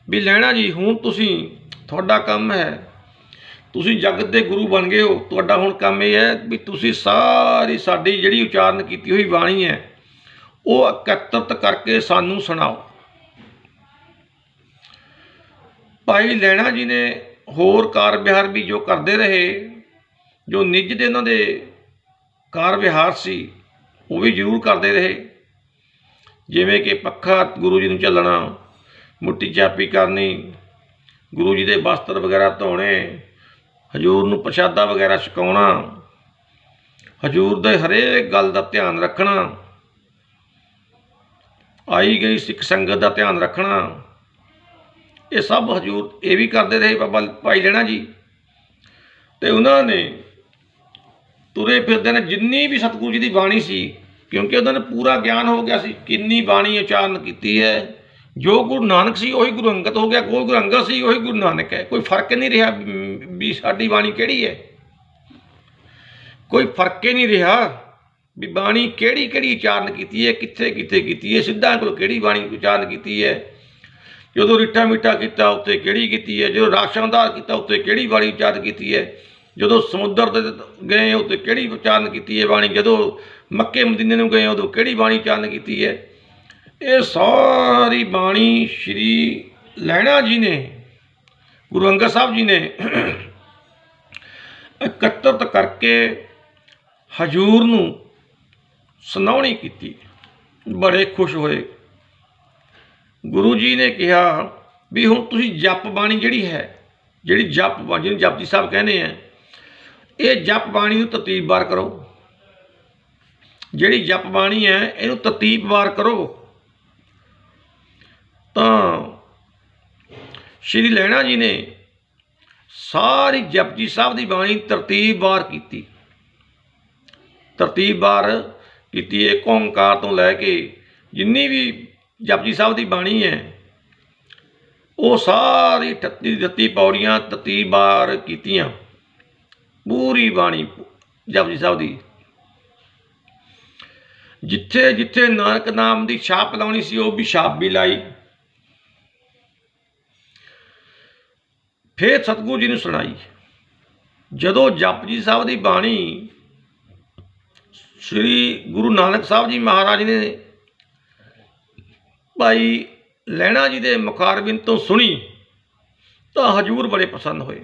ਵੀ ਲਹਿਣਾ ਜੀ, ਹੁਣ ਤੁਹਾਡਾ ਕੰਮ ਹੈ, ਤੁਸੀਂ ਜਗਤ ਦੇ ਗੁਰੂ ਬਣ ਗਏ ਹੋ। ਤੁਹਾਡਾ ਹੁਣ ਕੰਮ ਇਹ ਹੈ ਵੀ ਤੁਸੀਂ ਸਾਰੀ ਸਾਡੀ ਜਿਹੜੀ ਉਚਾਰਨ ਕੀਤੀ ਹੋਈ ਬਾਣੀ ਹੈ ਉਹ ਇਕੱਤਰਿਤ ਕਰਕੇ ਸਾਨੂੰ ਸੁਣਾਓ। ਭਾਈ ਲਹਿਣਾ ਜੀ ਨੇ ਹੋਰ ਕਾਰ ਵਿਹਾਰ ਵੀ ਜੋ ਕਰਦੇ ਰਹੇ, ਜੋ ਨਿੱਜ ਦੇ ਉਹਨਾਂ ਦੇ ਕਾਰ ਵਿਹਾਰ ਸੀ ਉਹ ਵੀ ਜ਼ਰੂਰ ਕਰਦੇ ਰਹੇ। ਜਿਵੇਂ ਕਿ ਪੱਖਾ ਗੁਰੂ ਜੀ ਨੂੰ ਝੱਲਣਾ, ਮੁੱਠੀ ਚਾਪੀ ਕਰਨੀ, ਗੁਰੂ ਜੀ ਦੇ ਵਸਤਰ ਵਗੈਰਾ ਧੋਣੇ, ਹਜ਼ੂਰ ਨੂੰ ਪ੍ਰਸ਼ਾਦਾ ਵਗੈਰਾ ਛਕਾਉਣਾ, ਹਜ਼ੂਰ ਦੇ ਹਰੇਕ ਗੱਲ ਦਾ ਧਿਆਨ ਰੱਖਣਾ, ਆਈ ਗਈ ਸਿੱਖ ਸੰਗਤ ਦਾ ਧਿਆਨ ਰੱਖਣਾ। ਇਹ ਸਭ ਹਜ਼ੂਰ ਇਹ ਵੀ ਕਰਦੇ ਰਹੇ ਬਾਬਾ ਭਾਈ ਲਹਿਣਾ ਜੀ। ਅਤੇ ਉਹਨਾਂ ਨੇ ਤੁਰੇ ਫਿਰਦੇ ਨੇ ਜਿੰਨੀ ਵੀ ਸਤਿਗੁਰੂ ਜੀ ਦੀ ਬਾਣੀ ਸੀ, ਕਿਉਂਕਿ ਉਹਨਾਂ ਨੂੰ ਪੂਰਾ ਗਿਆਨ ਹੋ ਗਿਆ ਸੀ ਕਿੰਨੀ ਬਾਣੀ ਉਚਾਰਨ ਕੀਤੀ ਹੈ। ਜੋ ਗੁਰੂ ਨਾਨਕ ਸੀ ਉਹੀ ਗੁਰੂ ਅੰਗਦ ਹੋ ਗਿਆ, ਕੋਈ ਗੁਰੂ ਅੰਗਦ ਸੀ ਉਹੀ ਗੁਰੂ ਨਾਨਕ ਹੈ। ਕੋਈ ਫਰਕ ਨਹੀਂ ਰਿਹਾ ਵੀ ਸਾਡੀ ਬਾਣੀ ਕਿਹੜੀ ਹੈ, ਕੋਈ ਫਰਕ ਹੀ ਨਹੀਂ ਰਿਹਾ ਵੀ ਬਾਣੀ ਕਿਹੜੀ ਕਿਹੜੀ ਉਚਾਰਨ ਕੀਤੀ ਹੈ, ਕਿੱਥੇ ਕਿੱਥੇ ਕੀਤੀ ਹੈ, ਸਿੱਧਾਂ ਕੋਲ ਕਿਹੜੀ ਬਾਣੀ ਉਚਾਰਨ ਕੀਤੀ ਹੈ, ਜਦੋਂ ਰਿੱਠਾ ਮਿੱਠਾ ਕੀਤਾ ਉੱਤੇ ਕਿਹੜੀ ਕੀਤੀ ਹੈ, ਜਦੋਂ ਰਾਸ਼ਨਦਾਰ ਕੀਤਾ ਉੱਤੇ ਕਿਹੜੀ ਬਾਣੀ ਉਚਾਰਨ ਕੀਤੀ ਹੈ, ਜਦੋਂ ਸਮੁੰਦਰ ਦੇ ਗਏ ਉੱਤੇ ਕਿਹੜੀ ਉਚਾਰਨ ਕੀਤੀ ਹੈ ਬਾਣੀ, ਜਦੋਂ ਮੱਕੇ ਮਦੀਨੇ ਨੂੰ ਗਏ ਉਦੋਂ ਕਿਹੜੀ ਬਾਣੀ ਉਚਾਰਨ ਕੀਤੀ ਹੈ। ਇਹ ਸਾਰੀ ਬਾਣੀ ਸ਼੍ਰੀ ਲਹਿਣਾ ਜੀ ਨੇ, ਗੁਰੂ ਅੰਗਦ ਸਾਹਿਬ ਜੀ ਨੇ ਇਕੱਤਰਤ ਕਰਕੇ ਹਜ਼ੂਰ ਨੂੰ ਸੁਣਾਉਣੀ ਕੀਤੀ। ਬੜੇ ਖੁਸ਼ ਹੋਏ। ਗੁਰੂ ਜੀ ਨੇ ਕਿਹਾ ਵੀ ਹੁਣ ਤੁਸੀਂ ਜਪ ਬਾਣੀ ਜਿਹੜੀ ਹੈ, ਜਿਹੜੀ ਜਪ ਬਾਣੀ ਜਿਹਨੂੰ ਜਪਜੀ ਸਾਹਿਬ ਕਹਿੰਦੇ ਆ, ਇਹ ਜਪ ਬਾਣੀ ਨੂੰ ਤਰਤੀਬਵਾਰ ਕਰੋ। ਜਿਹੜੀ ਜਪ ਬਾਣੀ ਹੈ ਇਹਨੂੰ ਤਰਤੀਬਵਾਰ ਕਰੋ। ਤਾਂ ਸ਼੍ਰੀ ਲਹਿਣਾ ਜੀ ਨੇ ਸਾਰੀ ਜਪਜੀ ਸਾਹਿਬ ਦੀ ਬਾਣੀ ਤਰਤੀਬਵਾਰ ਕੀਤੀ। ਤਰਤੀਬਵਾਰ ਕੀਤੀ। ਏਕ ਓਂਕਾਰ ਤੋਂ ਲੈ ਕੇ ਜਿੰਨੀ ਵੀ ਜਪਜੀ ਸਾਹਿਬ ਦੀ ਬਾਣੀ ਹੈ ਉਹ ਸਾਰੀ 38 ਪੌੜੀਆਂ ਤਰਤੀਬਵਾਰ ਕੀਤੀਆਂ। ਪੂਰੀ ਬਾਣੀ ਜਪਜੀ ਸਾਹਿਬ ਦੀ, ਜਿੱਥੇ ਜਿੱਥੇ ਨਾਨਕ ਨਾਮ ਦੀ ਛਾਪ ਲਾਉਣੀ ਸੀ ਉਹ ਵੀ ਛਾਪ ਵੀ ਲਾਈ। ਫਿਰ ਸਤਿਗੁਰੂ ਜੀ ਨੂੰ ਸੁਣਾਈ। ਜਦੋਂ ਜਪਜੀ ਸਾਹਿਬ ਦੀ ਬਾਣੀ ਸ੍ਰੀ ਗੁਰੂ ਨਾਨਕ ਸਾਹਿਬ ਜੀ ਮਹਾਰਾਜ ਨੇ ਭਾਈ ਲਹਿਣਾ ਜੀ ਦੇ ਮੁਖਾਰਬਿੰਦ ਤੋਂ ਸੁਣੀ ਤਾਂ ਹਜ਼ੂਰ ਬੜੇ ਪ੍ਰਸੰਨ ਹੋਏ,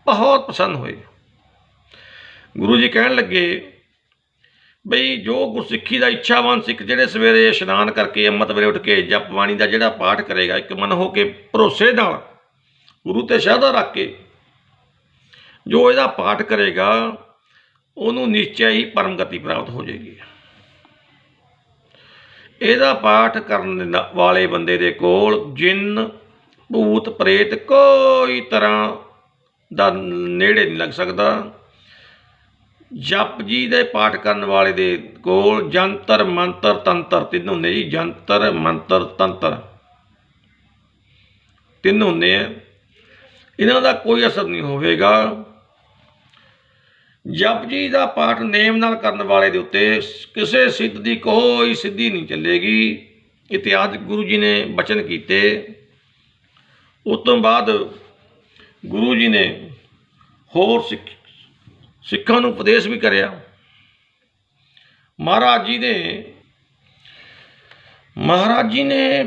ਬਹੁਤ ਪ੍ਰਸੰਨ ਹੋਏ। ਗੁਰੂ ਜੀ ਕਹਿਣ ਲੱਗੇ ਬਈ ਜੋ ਗੁਰਸਿੱਖੀ ਦਾ ਇੱਛਾਵਾਨ ਸਿੱਖ ਜਿਹੜੇ ਸਵੇਰੇ ਇਸ਼ਨਾਨ ਕਰਕੇ ਅੰਮ੍ਰਿਤ ਵੇਲੇ ਉੱਠ ਕੇ ਜਪ ਬਾਣੀ ਦਾ ਜਿਹੜਾ ਪਾਠ ਕਰੇਗਾ, ਇੱਕ ਮਨ ਹੋ ਕੇ ਭਰੋਸੇ ਨਾਲ ਗੁਰੂ 'ਤੇ ਸ਼ਰਧਾ ਰੱਖ ਕੇ ਜੋ ਇਹਦਾ ਪਾਠ ਕਰੇਗਾ ਉਹਨੂੰ ਨਿਸ਼ਚੈ ਹੀ ਪਰਮ ਗਤੀ ਪ੍ਰਾਪਤ ਹੋ ਜਾਏਗੀ। ਇਹਦਾ ਪਾਠ ਕਰਨ ਵਾਲੇ ਬੰਦੇ ਦੇ ਕੋਲ ਜਿੰਨ ਭੂਤ ਪ੍ਰੇਤ ਕੋਈ ਤਰ੍ਹਾਂ ਦਾ ਨੇੜੇ ਨਹੀਂ ਲੱਗ ਸਕਦਾ। ਜਪ ਜੀ ਦੇ ਪਾਠ ਕਰਨ ਵਾਲੇ ਦੇ ਕੋਲ ਜੰਤਰ ਮੰਤਰ ਤੰਤਰ ਤਿੰਨ ਹੁੰਦੇ ਜੀ। ਜੰਤਰ ਮੰਤਰ ਤੰਤਰ ਤਿੰਨ ਹੁੰਦੇ ਆ, ਇਹਨਾਂ ਦਾ ਕੋਈ ਅਸਰ ਨਹੀਂ ਹੋਵੇਗਾ। ਜਪ ਜੀ ਦਾ ਪਾਠ ਨੇਮ ਨਾਲ ਕਰਨ ਵਾਲੇ ਦੇ ਉੱਤੇ ਕਿਸੇ ਸਿੱਧ ਦੀ ਕੋਈ ਸਿੱਧੀ ਨਹੀਂ ਚੱਲੇਗੀ। ਇਤਿਹਾਸ ਗੁਰੂ ਜੀ ਨੇ ਬਚਨ ਕੀਤੇ। ਉਸ ਤੋਂ ਬਾਅਦ ਗੁਰੂ ਜੀ ਨੇ ਹੋਰ ਸਿੱਖਾਂ ਨੂੰ ਉਪਦੇਸ਼ ਵੀ ਕਰਿਆ। ਮਹਾਰਾਜ ਜੀ ਨੇ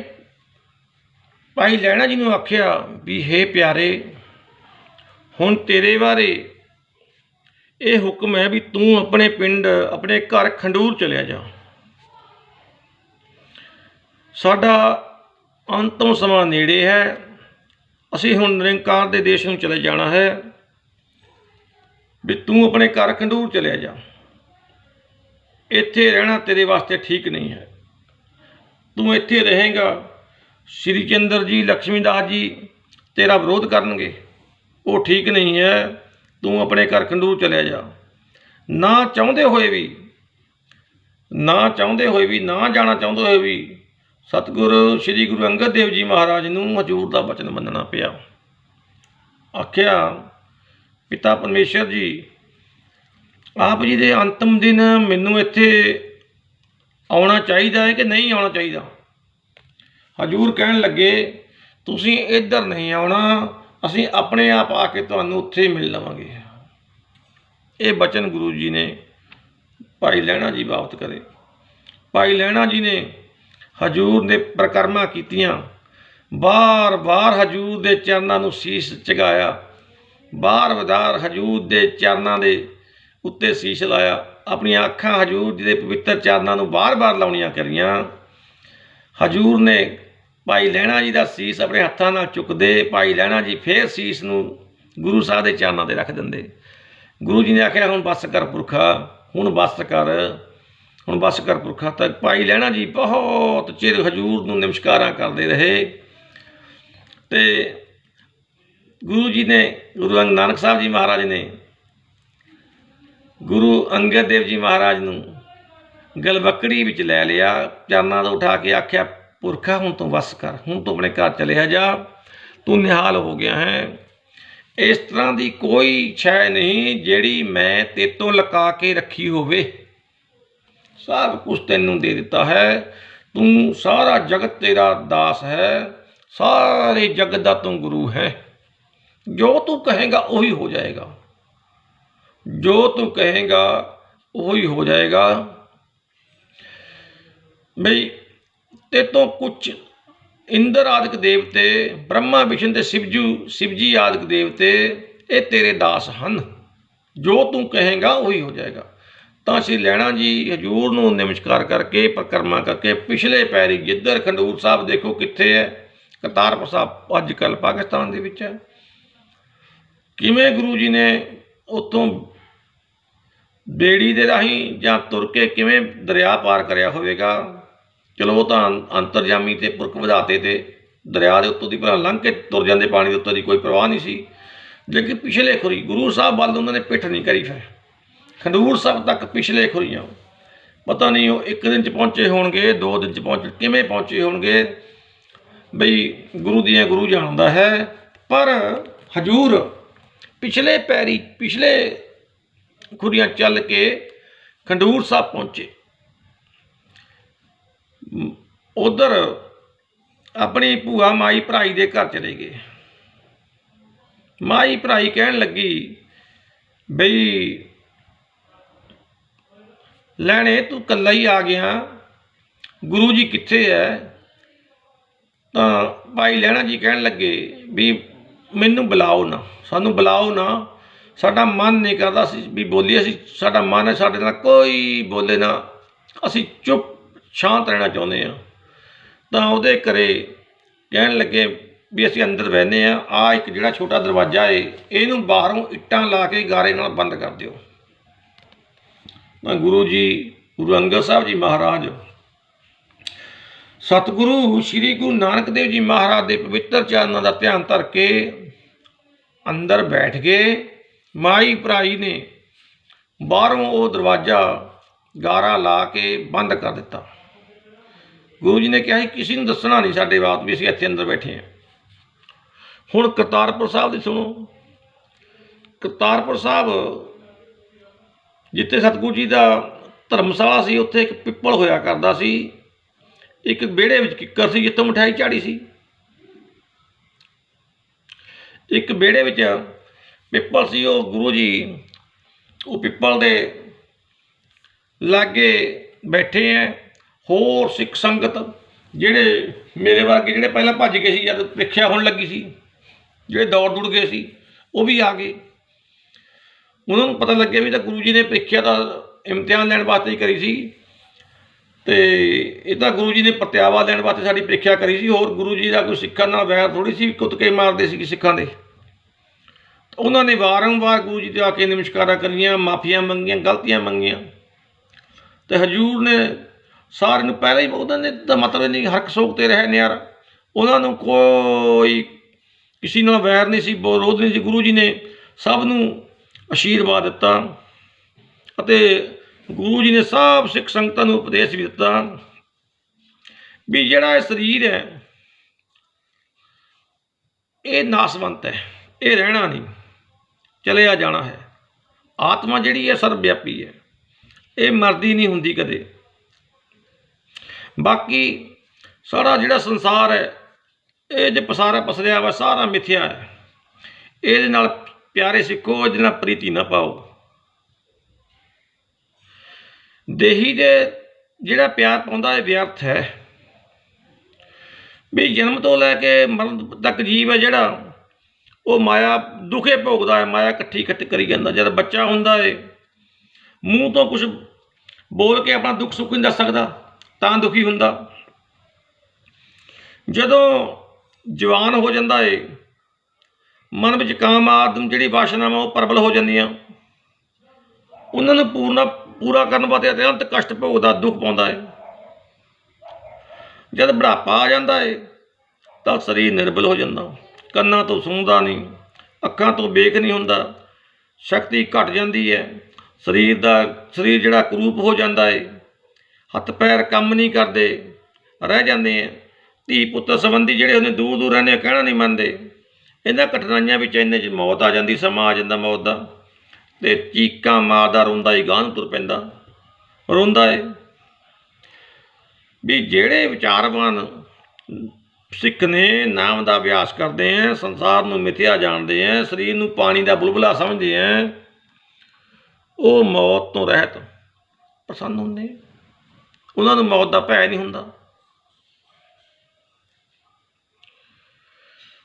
ਭਾਈ ਲਹਿਣਾ ਜੀ ਨੂੰ ਆਖਿਆ ਵੀ ਹੇ ਪਿਆਰੇ, ਹੁਣ ਤੇਰੇ ਬਾਰੇ ਇਹ ਹੁਕਮ ਹੈ ਵੀ ਤੂੰ ਆਪਣੇ ਪਿੰਡ ਆਪਣੇ ਘਰ ਖੰਡੂਰ ਚਲਿਆ ਜਾ। ਸਾਡਾ ਅੰਤਮ ਸਮਾਂ ਨੇੜੇ ਹੈ, ਅਸੀਂ ਹੁਣ ਨਿਰੰਕਾਰ ਦੇ ਦੇਸ਼ ਨੂੰ ਚਲੇ ਜਾਣਾ ਹੈ, ਵੀ ਤੂੰ ਆਪਣੇ ਘਰ ਖੰਡੂਰ ਚਲਿਆ ਜਾ। ਇੱਥੇ ਰਹਿਣਾ ਤੇਰੇ ਵਾਸਤੇ ਠੀਕ ਨਹੀਂ ਹੈ। ਤੂੰ ਇੱਥੇ ਰਹੇਗਾ, ਸ਼੍ਰੀ ਚੰਦਰ ਜੀ ਲక్ష్ਮੀ ਦਾਸ ਜੀ ਤੇਰਾ ਵਿਰੋਧ ਕਰਨਗੇ, ਉਹ ਠੀਕ ਨਹੀਂ ਹੈ। ਤੂੰ ਆਪਣੇ ਘਰ ਖੰਡੂਰ ਚਲਿਆ ਜਾ। ਨਾ ਚਾਹੁੰਦੇ ਹੋਏ ਵੀ ਨਾ ਜਾਣਾ ਚਾਹੁੰਦੇ ਹੋਏ ਵੀ ਸਤਿਗੁਰੂ ਸ਼੍ਰੀ ਗੁਰੂ ਅੰਗਦ ਦੇਵ ਜੀ ਮਹਾਰਾਜ ਨੂੰ ਹਜ਼ੂਰ ਦਾ ਬਚਨ ਮੰਨਣਾ ਪਿਆ। ਆਖਿਆ ਪਿਤਾ ਪਰਮੇਸ਼ਰ ਜੀ, ਆਪ ਜੀ ਦੇ ਅੰਤਮ ਦਿਨ ਮੈਨੂੰ ਇੱਥੇ ਆਉਣਾ ਚਾਹੀਦਾ ਹੈ ਕਿ ਨਹੀਂ ਆਉਣਾ ਚਾਹੀਦਾ? ਹਜ਼ੂਰ ਕਹਿਣ ਲੱਗੇ ਤੁਸੀਂ ਇੱਧਰ ਨਹੀਂ ਆਉਣਾ, ਅਸੀਂ ਆਪਣੇ ਆਪ ਆ ਕੇ ਤੁਹਾਨੂੰ ਉੱਥੇ ਮਿਲ ਲਵਾਂਗੇ। ਇਹ ਬਚਨ ਗੁਰੂ ਜੀ ਨੇ ਭਾਈ ਲਹਿਣਾ ਜੀ ਬਾਬਤ ਕਰੇ। ਭਾਈ ਲਹਿਣਾ ਜੀ ਨੇ ਹਜ਼ੂਰ ਦੇ ਪਰਿਕਰਮਾ ਕੀਤੀਆਂ, ਬਾਰ-ਬਾਰ ਹਜ਼ੂਰ ਦੇ ਚਰਨਾਂ ਨੂੰ ਸੀਸ ਝੁਕਾਇਆ, ਬਾਰ-ਬਾਰ ਹਜ਼ੂਰ ਦੇ ਚਰਨਾਂ ਦੇ ਉੱਤੇ ਸੀਸ ਲਾਇਆ, ਆਪਣੀਆਂ ਅੱਖਾਂ ਹਜ਼ੂਰ ਜੀ ਦੇ ਪਵਿੱਤਰ ਚਰਨਾਂ ਨੂੰ ਬਾਰ-ਬਾਰ ਲਾਉਣੀਆਂ ਕਰੀਆਂ। ਹਜ਼ੂਰ ਨੇ ਭਾਈ ਲਹਿਣਾ ਜੀ ਦਾ ਸੀਸ ਆਪਣੇ ਹੱਥਾਂ ਨਾਲ ਚੁੱਕਦੇ। ਭਾਈ ਲਹਿਣਾ ਜੀ ਫਿਰ ਸੀਸ ਨੂੰ ਗੁਰੂ ਸਾਹਿਬ ਦੇ ਚਰਨਾਂ 'ਤੇ ਰੱਖ ਦਿੰਦੇ। ਗੁਰੂ ਜੀ ਨੇ ਆਖਿਆ ਹੁਣ ਬੱਸ ਕਰ ਪੁਰਖਾ, ਹੁਣ ਬੱਸ ਕਰ, ਹੁਣ ਬੱਸ ਕਰ ਪੁਰਖਾ। ਤਾਂ ਭਾਈ ਲਹਿਣਾ ਜੀ ਬਹੁਤ ਚਿਰ ਹਜ਼ੂਰ ਨੂੰ ਨਮਸਕਾਰਾਂ ਕਰਦੇ ਰਹੇ। ਅਤੇ ਗੁਰੂ ਜੀ ਨੇ, ਗੁਰੂ ਨਾਨਕ ਸਾਹਿਬ ਜੀ ਮਹਾਰਾਜ ਨੇ ਗੁਰੂ ਅੰਗਦ ਦੇਵ ਜੀ ਮਹਾਰਾਜ ਨੂੰ ਗਲਵੱਕੜੀ ਵਿੱਚ ਲੈ ਲਿਆ, ਚਰਨਾਂ ਤੋਂ ਉਠਾ ਕੇ ਆਖਿਆ ਪੁਰਖਾ ਹੁਣ ਤੂੰ ਬੱਸ ਕਰ, ਹੁਣ ਤੂੰ ਆਪਣੇ ਘਰ ਚਲਿਆ ਜਾ, ਤੂੰ ਨਿਹਾਲ ਹੋ ਗਿਆ ਹੈ। ਇਸ ਤਰ੍ਹਾਂ ਦੀ ਕੋਈ ਸ਼ੈ ਨਹੀਂ ਜਿਹੜੀ ਮੈਂ ਤੇਤੋਂ ਲੁਕਾ ਕੇ ਰੱਖੀ ਹੋਵੇ। ਸਭ ਕੁਛ ਤੈਨੂੰ ਦੇ ਦਿੱਤਾ ਹੈ। ਤੂੰ ਸਾਰਾ ਜਗਤ ਤੇਰਾ ਦਾਸ ਹੈ, ਸਾਰੇ ਜਗਤ ਦਾ ਤੂੰ ਗੁਰੂ ਹੈ। ਜੋ ਤੂੰ ਕਹੇਗਾ ਉਹੀ ਹੋ ਜਾਏਗਾ, ਜੋ ਤੂੰ ਕਹੇਗਾ ਉਹੀ ਹੋ ਜਾਏਗਾ। ਬਈ ਤੇਤੋਂ ਕੁਛ ਇੰਦਰ ਆਦਿਕ ਦੇਵਤੇ, ਬ੍ਰਹਮਾ ਵਿਸ਼ਨ ਤੇ ਸ਼ਿਵਜੀ ਆਦਿਕ ਦੇਵਤੇ ਇਹ ਤੇਰੇ ਦਾਸ ਹਨ। ਜੋ ਤੂੰ ਕਹੇਗਾ ਉਹੀ ਹੋ ਜਾਏਗਾ। ਤਾਂ ਸ਼੍ਰੀ ਲਹਿਣਾ ਜੀ ਹਜ਼ੂਰ ਨੂੰ ਨਮਸਕਾਰ ਕਰਕੇ, ਪਰਿਕਰਮਾ ਕਰਕੇ, ਪਿਛਲੇ ਪੈਰੀ ਜਿੱਧਰ ਖਡੂਰ ਸਾਹਿਬ ਦੇਖੋ ਕਿੱਥੇ ਹੈ, ਕਰਤਾਰਪੁਰ ਸਾਹਿਬ ਅੱਜ ਕੱਲ੍ਹ ਪਾਕਿਸਤਾਨ ਦੇ ਵਿੱਚ ਹੈ। ਕਿਵੇਂ ਗੁਰੂ ਜੀ ਨੇ ਉੱਥੋਂ ਬੇੜੀ ਦੇ ਰਾਹੀਂ ਜਾਂ ਤੁਰ ਕੇ ਕਿਵੇਂ ਦਰਿਆ ਪਾਰ ਕਰਿਆ ਹੋਵੇਗਾ। ਚਲੋ ਉਹ ਤਾਂ ਅੰਤਰਜਾਮੀ ਤੇ ਪੁਰਖ ਵਧਾਤੇ ਤੇ ਦਰਿਆ ਦੇ ਉੱਤੋਂ ਦੀ ਭਰਾ ਲੰਘ ਕੇ ਤੁਰ ਜਾਂਦੇ, ਪਾਣੀ ਦੇ ਉੱਤੋਂ ਦੀ ਕੋਈ ਪ੍ਰਵਾਹ ਨਹੀਂ ਸੀ। ਲੇਕਿਨ ਪਿਛਲੇ ਖੁਰੀ ਗੁਰੂ ਸਾਹਿਬ ਵੱਲ ਉਹਨਾਂ ਨੇ ਪਿੱਠ ਨਹੀਂ ਕਰੀ। ਫਿਰ ਖਡੂਰ ਸਾਹਿਬ ਤੱਕ ਪਿਛਲੇ ਖੁਰੀਆਂ ਪਤਾ ਨਹੀਂ ਉਹ ਇੱਕ ਦਿਨ 'ਚ ਪਹੁੰਚੇ ਹੋਣਗੇ, 2 ਦਿਨ 'ਚ ਪਹੁੰਚੇ, ਕਿਵੇਂ ਪਹੁੰਚੇ ਹੋਣਗੇ ਬਈ ਗੁਰੂ ਦੀਆਂ ਗੁਰੂ ਜਾਣਦਾ ਹੈ। ਪਰ ਹਜ਼ੂਰ ਪਿਛਲੇ ਪੈਰੀ, ਪਿਛਲੇ ਖੁਰੀਆਂ ਚੱਲ ਕੇ ਖਡੂਰ ਸਾਹਿਬ ਪਹੁੰਚੇ। ਉਧਰ ਆਪਣੀ ਭੂਆ ਮਾਈ ਭਰਾਈ ਦੇ ਘਰ ਚਲੇ ਗਏ। ਮਾਈ ਭਰਾਈ ਕਹਿਣ ਲੱਗੀ ਬਈ ਲੈਣੇ ਤੂੰ ਇਕੱਲਾ ਹੀ ਆ ਗਿਆ, ਗੁਰੂ ਜੀ ਕਿੱਥੇ ਹੈ। ਤਾਂ ਭਾਈ ਲਹਿਣਾ ਜੀ ਕਹਿਣ ਲੱਗੇ ਵੀ ਮੈਨੂੰ ਬੁਲਾਓ ਨਾ, ਸਾਨੂੰ ਬੁਲਾਓ ਨਾ, ਸਾਡਾ ਮਨ ਨਹੀਂ ਕਰਦਾ ਅਸੀਂ ਵੀ ਬੋਲੀਏ, ਅਸੀਂ ਸਾਡਾ ਮਨ ਹੈ ਸਾਡੇ ਨਾਲ ਕੋਈ ਬੋਲੇ ਨਾ, ਅਸੀਂ ਚੁੱਪ ਸ਼ਾਂਤ ਰਹਿਣਾ ਚਾਹੁੰਦੇ ਹਾਂ। ਤਾਂ ਉਹਦੇ ਘਰੇ ਕਹਿਣ ਲੱਗੇ ਵੀ ਅਸੀਂ ਅੰਦਰ ਬਹਿੰਦੇ ਹਾਂ, ਆਹ ਇੱਕ ਜਿਹੜਾ ਛੋਟਾ ਦਰਵਾਜ਼ਾ ਏ ਇਹਨੂੰ ਬਾਹਰੋਂ ਇੱਟਾਂ ਲਾ ਕੇ ਗਾਰੇ ਨਾਲ ਬੰਦ ਕਰ ਦਿਓ। ਤਾਂ ਗੁਰੂ ਜੀ, ਗੁਰੂ ਅੰਗਦ ਸਾਹਿਬ ਜੀ ਮਹਾਰਾਜ, ਸਤਿਗੁਰੂ ਸ਼੍ਰੀ ਗੁਰੂ ਨਾਨਕ ਦੇਵ ਜੀ ਮਹਾਰਾਜ ਦੇ ਪਵਿੱਤਰ ਚਰਨਾਂ ਦਾ ਧਿਆਨ ਧਰ ਕੇ ਅੰਦਰ ਬੈਠ ਗਏ। ਮਾਈ ਭਰਾਈ ਨੇ ਬਾਹਰੋਂ ਉਹ ਦਰਵਾਜ਼ਾ ਗਾਰਾ ਲਾ ਕੇ ਬੰਦ ਕਰ ਦਿੱਤਾ। ਗੁਰੂ ਜੀ ਨੇ ਕਿਹਾ ਸੀ ਕਿਸੇ ਨੂੰ ਦੱਸਣਾ ਨਹੀਂ ਸਾਡੇ ਬਾਤ ਵੀ ਅਸੀਂ ਇੱਥੇ ਅੰਦਰ ਬੈਠੇ ਹਾਂ। ਹੁਣ ਕਰਤਾਰਪੁਰ ਸਾਹਿਬ ਦੀ ਸੁਣੋ। ਕਰਤਾਰਪੁਰ ਸਾਹਿਬ ਜਿੱਥੇ ਸਤਿਗੁਰੂ ਜੀ ਦਾ ਧਰਮਸ਼ਾਲਾ ਸੀ, ਉੱਥੇ ਇੱਕ ਪਿੱਪਲ ਹੋਇਆ ਕਰਦਾ ਸੀ। ਇੱਕ ਵਿਹੜੇ ਵਿੱਚ ਕਿੱਕਰ ਸੀ ਜਿੱਥੋਂ ਮਠਿਆਈ ਝਾੜੀ ਸੀ। ਇੱਕ ਵਿਹੜੇ ਵਿੱਚ ਪਿੱਪਲ ਸੀ। ਉਹ ਗੁਰੂ ਜੀ ਉਹ ਪਿੱਪਲ ਦੇ ਲਾਗੇ ਬੈਠੇ ਹੈ। ਹੋਰ ਸਿੱਖ ਸੰਗਤ ਜਿਹੜੇ ਮੇਰੇ ਵਰਗੇ, ਜਿਹੜੇ ਪਹਿਲਾਂ ਭੱਜ ਗਏ ਸੀ ਜਦ ਪ੍ਰੀਖਿਆ ਹੋਣ ਲੱਗੀ ਸੀ, ਜਿਹੜੇ ਦੌੜ ਦੁੜ ਗਏ ਸੀ, ਉਹ ਵੀ ਆ ਗਏ। ਉਹਨਾਂ ਨੂੰ ਪਤਾ ਲੱਗਿਆ ਵੀ ਤਾਂ ਗੁਰੂ ਜੀ ਨੇ ਪ੍ਰੀਖਿਆ ਦਾ ਇਮਤਿਹਾਨ ਲੈਣ ਵਾਸਤੇ ਹੀ ਕਰੀ ਸੀ, ਅਤੇ ਇਹ ਤਾਂ ਗੁਰੂ ਜੀ ਨੇ ਪ੍ਰਤਿਆਵਾ ਲੈਣ ਵਾਸਤੇ ਸਾਡੀ ਪ੍ਰੀਖਿਆ ਕਰੀ ਸੀ। ਹੋਰ ਗੁਰੂ ਜੀ ਦਾ ਕੋਈ ਸਿੱਖਾਂ ਨਾਲ ਵੈਰ ਥੋੜ੍ਹੀ ਸੀ, ਕੁੱਤਕੇ ਮਾਰਦੇ ਸੀ ਸਿੱਖਾਂ ਦੇ। ਉਹਨਾਂ ਨੇ ਵਾਰੰਵਾਰ ਗੁਰੂ ਜੀ 'ਤੇ ਆ ਕੇ ਨਮਸਕਾਰਾਂ ਕਰੀਆਂ, ਮਾਫੀਆਂ ਮੰਗੀਆਂ, ਗਲਤੀਆਂ ਮੰਗੀਆਂ। ਅਤੇ ਹਜ਼ੂਰ ਨੇ ਸਾਰਿਆਂ ਨੂੰ ਪਹਿਲਾਂ ਹੀ ਉਹਨਾਂ ਨੇ ਤਾਂ ਮਤਲਬ ਨਹੀਂ, ਹਰਕ ਸੋਖ 'ਤੇ ਰਹੇ ਨਿਆਰ। ਉਹਨਾਂ ਨੂੰ ਕੋਈ ਕਿਸੇ ਨਾਲ ਵੈਰ ਨਹੀਂ ਸੀ, ਵਿਰੋਧ ਨਹੀਂ ਸੀ। ਗੁਰੂ ਜੀ ਨੇ ਸਭ ਨੂੰ ਆਸ਼ੀਰਵਾਦ ਦਿੱਤਾ ਅਤੇ ਗੁਰੂ ਜੀ ਨੇ ਸਭ ਸਿੱਖ ਸੰਗਤਾਂ ਨੂੰ ਉਪਦੇਸ਼ ਵੀ ਦਿੱਤਾ ਵੀ ਜਿਹੜਾ ਇਹ ਸਰੀਰ ਹੈ ਇਹ ਨਾਸਵੰਤ ਹੈ, ਇਹ ਰਹਿਣਾ ਨਹੀਂ, ਚਲਿਆ ਜਾਣਾ ਹੈ। ਆਤਮਾ ਜਿਹੜੀ ਹੈ ਸਰਬ ਵਿਆਪੀ ਹੈ, ਇਹ ਮਰਦੀ ਨਹੀਂ ਹੁੰਦੀ ਕਦੇ। ਬਾਕੀ ਸਾਰਾ ਜਿਹੜਾ ਸੰਸਾਰ ਹੈ ਇਹ ਜੇ ਪਸਾਰਾ ਪਸਰਿਆ ਵਾ ਸਾਰਾ ਮਿਥਿਆ ਹੈ। ਇਹਦੇ ਨਾਲ ਪਿਆਰੇ ਸਿੱਖੋ, ਇਹਦੇ ਨਾਲ ਪ੍ਰੀਤੀ ਨਾ ਪਾਓ। ਦੇਹੀ ਦੇ ਜਿਹੜਾ ਪਿਆਰ ਪਾਉਂਦਾ ਇਹ ਵਿਅਰਥ ਹੈ। ਵੀ ਜਨਮ ਤੋਂ ਲੈ ਕੇ ਮਰਨ ਤੱਕ ਜੀਵ ਹੈ ਜਿਹੜਾ ਉਹ ਮਾਇਆ ਦੁਖੇ ਭੋਗਦਾ ਹੈ, ਮਾਇਆ ਇਕੱਠੀ ਕਰੀ ਜਾਂਦਾ। ਜਦ ਬੱਚਾ ਹੁੰਦਾ ਹੈ ਮੂੰਹ ਤੋਂ ਕੁਛ ਬੋਲ ਕੇ ਆਪਣਾ ਦੁੱਖ ਸੁੱਖ ਨਹੀਂ ਦੱਸ ਸਕਦਾ, ਤਾਂ ਦੁਖੀ ਹੁੰਦਾ। ਜਦੋਂ ਜਵਾਨ ਹੋ ਜਾਂਦਾ ਏ, ਮਨ ਵਿੱਚ ਕਾਮ ਆਦਮ ਜਿਹੜੀ ਵਾਸ਼ਨਾਵਾਂ ਉਹ ਪ੍ਰਬਲ ਹੋ ਜਾਂਦੀਆਂ, ਉਹਨਾਂ ਨੂੰ ਪੂਰਾ ਕਰਨ ਵਾਸਤੇ ਅਤਿਅੰਤ ਕਸ਼ਟ ਭੋਗਦਾ, ਦੁੱਖ ਪਾਉਂਦਾ ਏ। ਜਦ ਬੁਢਾਪਾ ਆ ਜਾਂਦਾ ਏ ਤਾਂ ਸਰੀਰ ਨਿਰਬਲ ਹੋ ਜਾਂਦਾ, ਕੰਨਾਂ ਤੋਂ ਸੁਣਦਾ ਨਹੀਂ, ਅੱਖਾਂ ਤੋਂ ਵੇਖ ਨਹੀਂ ਹੁੰਦਾ, ਸ਼ਕਤੀ ਘਟ ਜਾਂਦੀ ਹੈ, ਸਰੀਰ ਜਿਹੜਾ ਕਰੂਪ ਹੋ ਜਾਂਦਾ ਏ, ਹੱਥ ਪੈਰ ਕੰਮ ਨਹੀਂ ਕਰਦੇ, ਰਹਿ ਜਾਂਦੇ ਆ। ਧੀ ਪੁੱਤਰ ਸੰਬੰਧੀ ਜਿਹੜੇ ਉਹਨੇ ਦੂਰ ਦੂਰ ਰਹਿੰਦੇ, ਕਹਿਣਾ ਨਹੀਂ ਮੰਨਦੇ। ਇਹਨਾਂ ਕਠਿਨਾਈਆਂ ਵਿੱਚ ਇੰਨੇ 'ਚ ਮੌਤ ਆ ਜਾਂਦੀ, ਸਮਾਂ ਆ ਜਾਂਦਾ ਮੌਤ ਦਾ, ਅਤੇ ਚੀਕਾਂ ਮਾਰਦਾ ਰੋਂਦਾ ਹੀ ਗਾਂਹ ਨੂੰ ਤੁਰ ਪੈਂਦਾ, ਰੋਂਦਾ ਏ। ਵੀ ਜਿਹੜੇ ਵਿਚਾਰਵਾਨ ਸਿੱਖ ਨੇ, ਨਾਮ ਦਾ ਅਭਿਆਸ ਕਰਦੇ ਹੈ, ਸੰਸਾਰ ਨੂੰ ਮਿਥਿਆ ਜਾਣਦੇ ਹੈ, ਸਰੀਰ ਨੂੰ ਪਾਣੀ ਦਾ ਬੁਲਬੁਲਾ ਸਮਝਦੇ ਹੈ, ਉਹ ਮੌਤ ਤੋਂ ਰਹਿਤ ਪ੍ਰਸੰਨ ਹੁੰਦੇ, ਉਹਨਾਂ ਨੂੰ ਮੌਤ ਦਾ ਭੈ ਨਹੀਂ ਹੁੰਦਾ।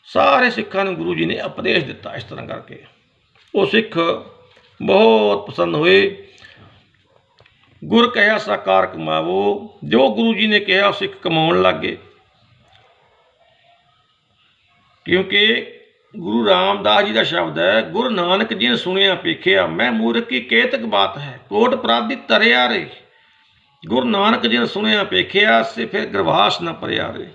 ਸਾਰੇ ਸਿੱਖਾਂ ਨੂੰ ਗੁਰੂ ਜੀ ਨੇ ਉਪਦੇਸ਼ ਦਿੱਤਾ ਇਸ ਤਰ੍ਹਾਂ ਕਰਕੇ। ਉਹ ਸਿੱਖ ਬਹੁਤ ਪਸੰਦ ਹੋਏ। ਗੁਰ ਕਹਿਆ ਸਾਕਾਰ ਕਮਾਵੋ, ਜੋ ਗੁਰੂ ਜੀ ਨੇ ਕਿਹਾ ਸਿੱਖ ਕਮਾਉਣ ਲੱਗ ਗਏ। ਕਿਉਂਕਿ ਗੁਰੂ ਰਾਮਦਾਸ ਜੀ ਦਾ ਸ਼ਬਦ ਹੈ, ਗੁਰੂ ਨਾਨਕ ਜੀ ਨੇ ਸੁਣਿਆ ਵੇਖਿਆ, ਮੈਂ ਮੂਰਖ ਕੀ ਕੇਤਕ ਬਾਤ ਹੈ, ਕੋਟ ਅਪਰਾਧੀ ਤਰਿਆ ਰੇ। ਗੁਰੂ ਨਾਨਕ ਜੀ ਨੇ ਸੁਣਿਆ ਵੇਖਿਆ, ਸੇ ਫਿਰ ਗਰਵਾਸ ਨਾ ਭਰਿਆ ਰੇ।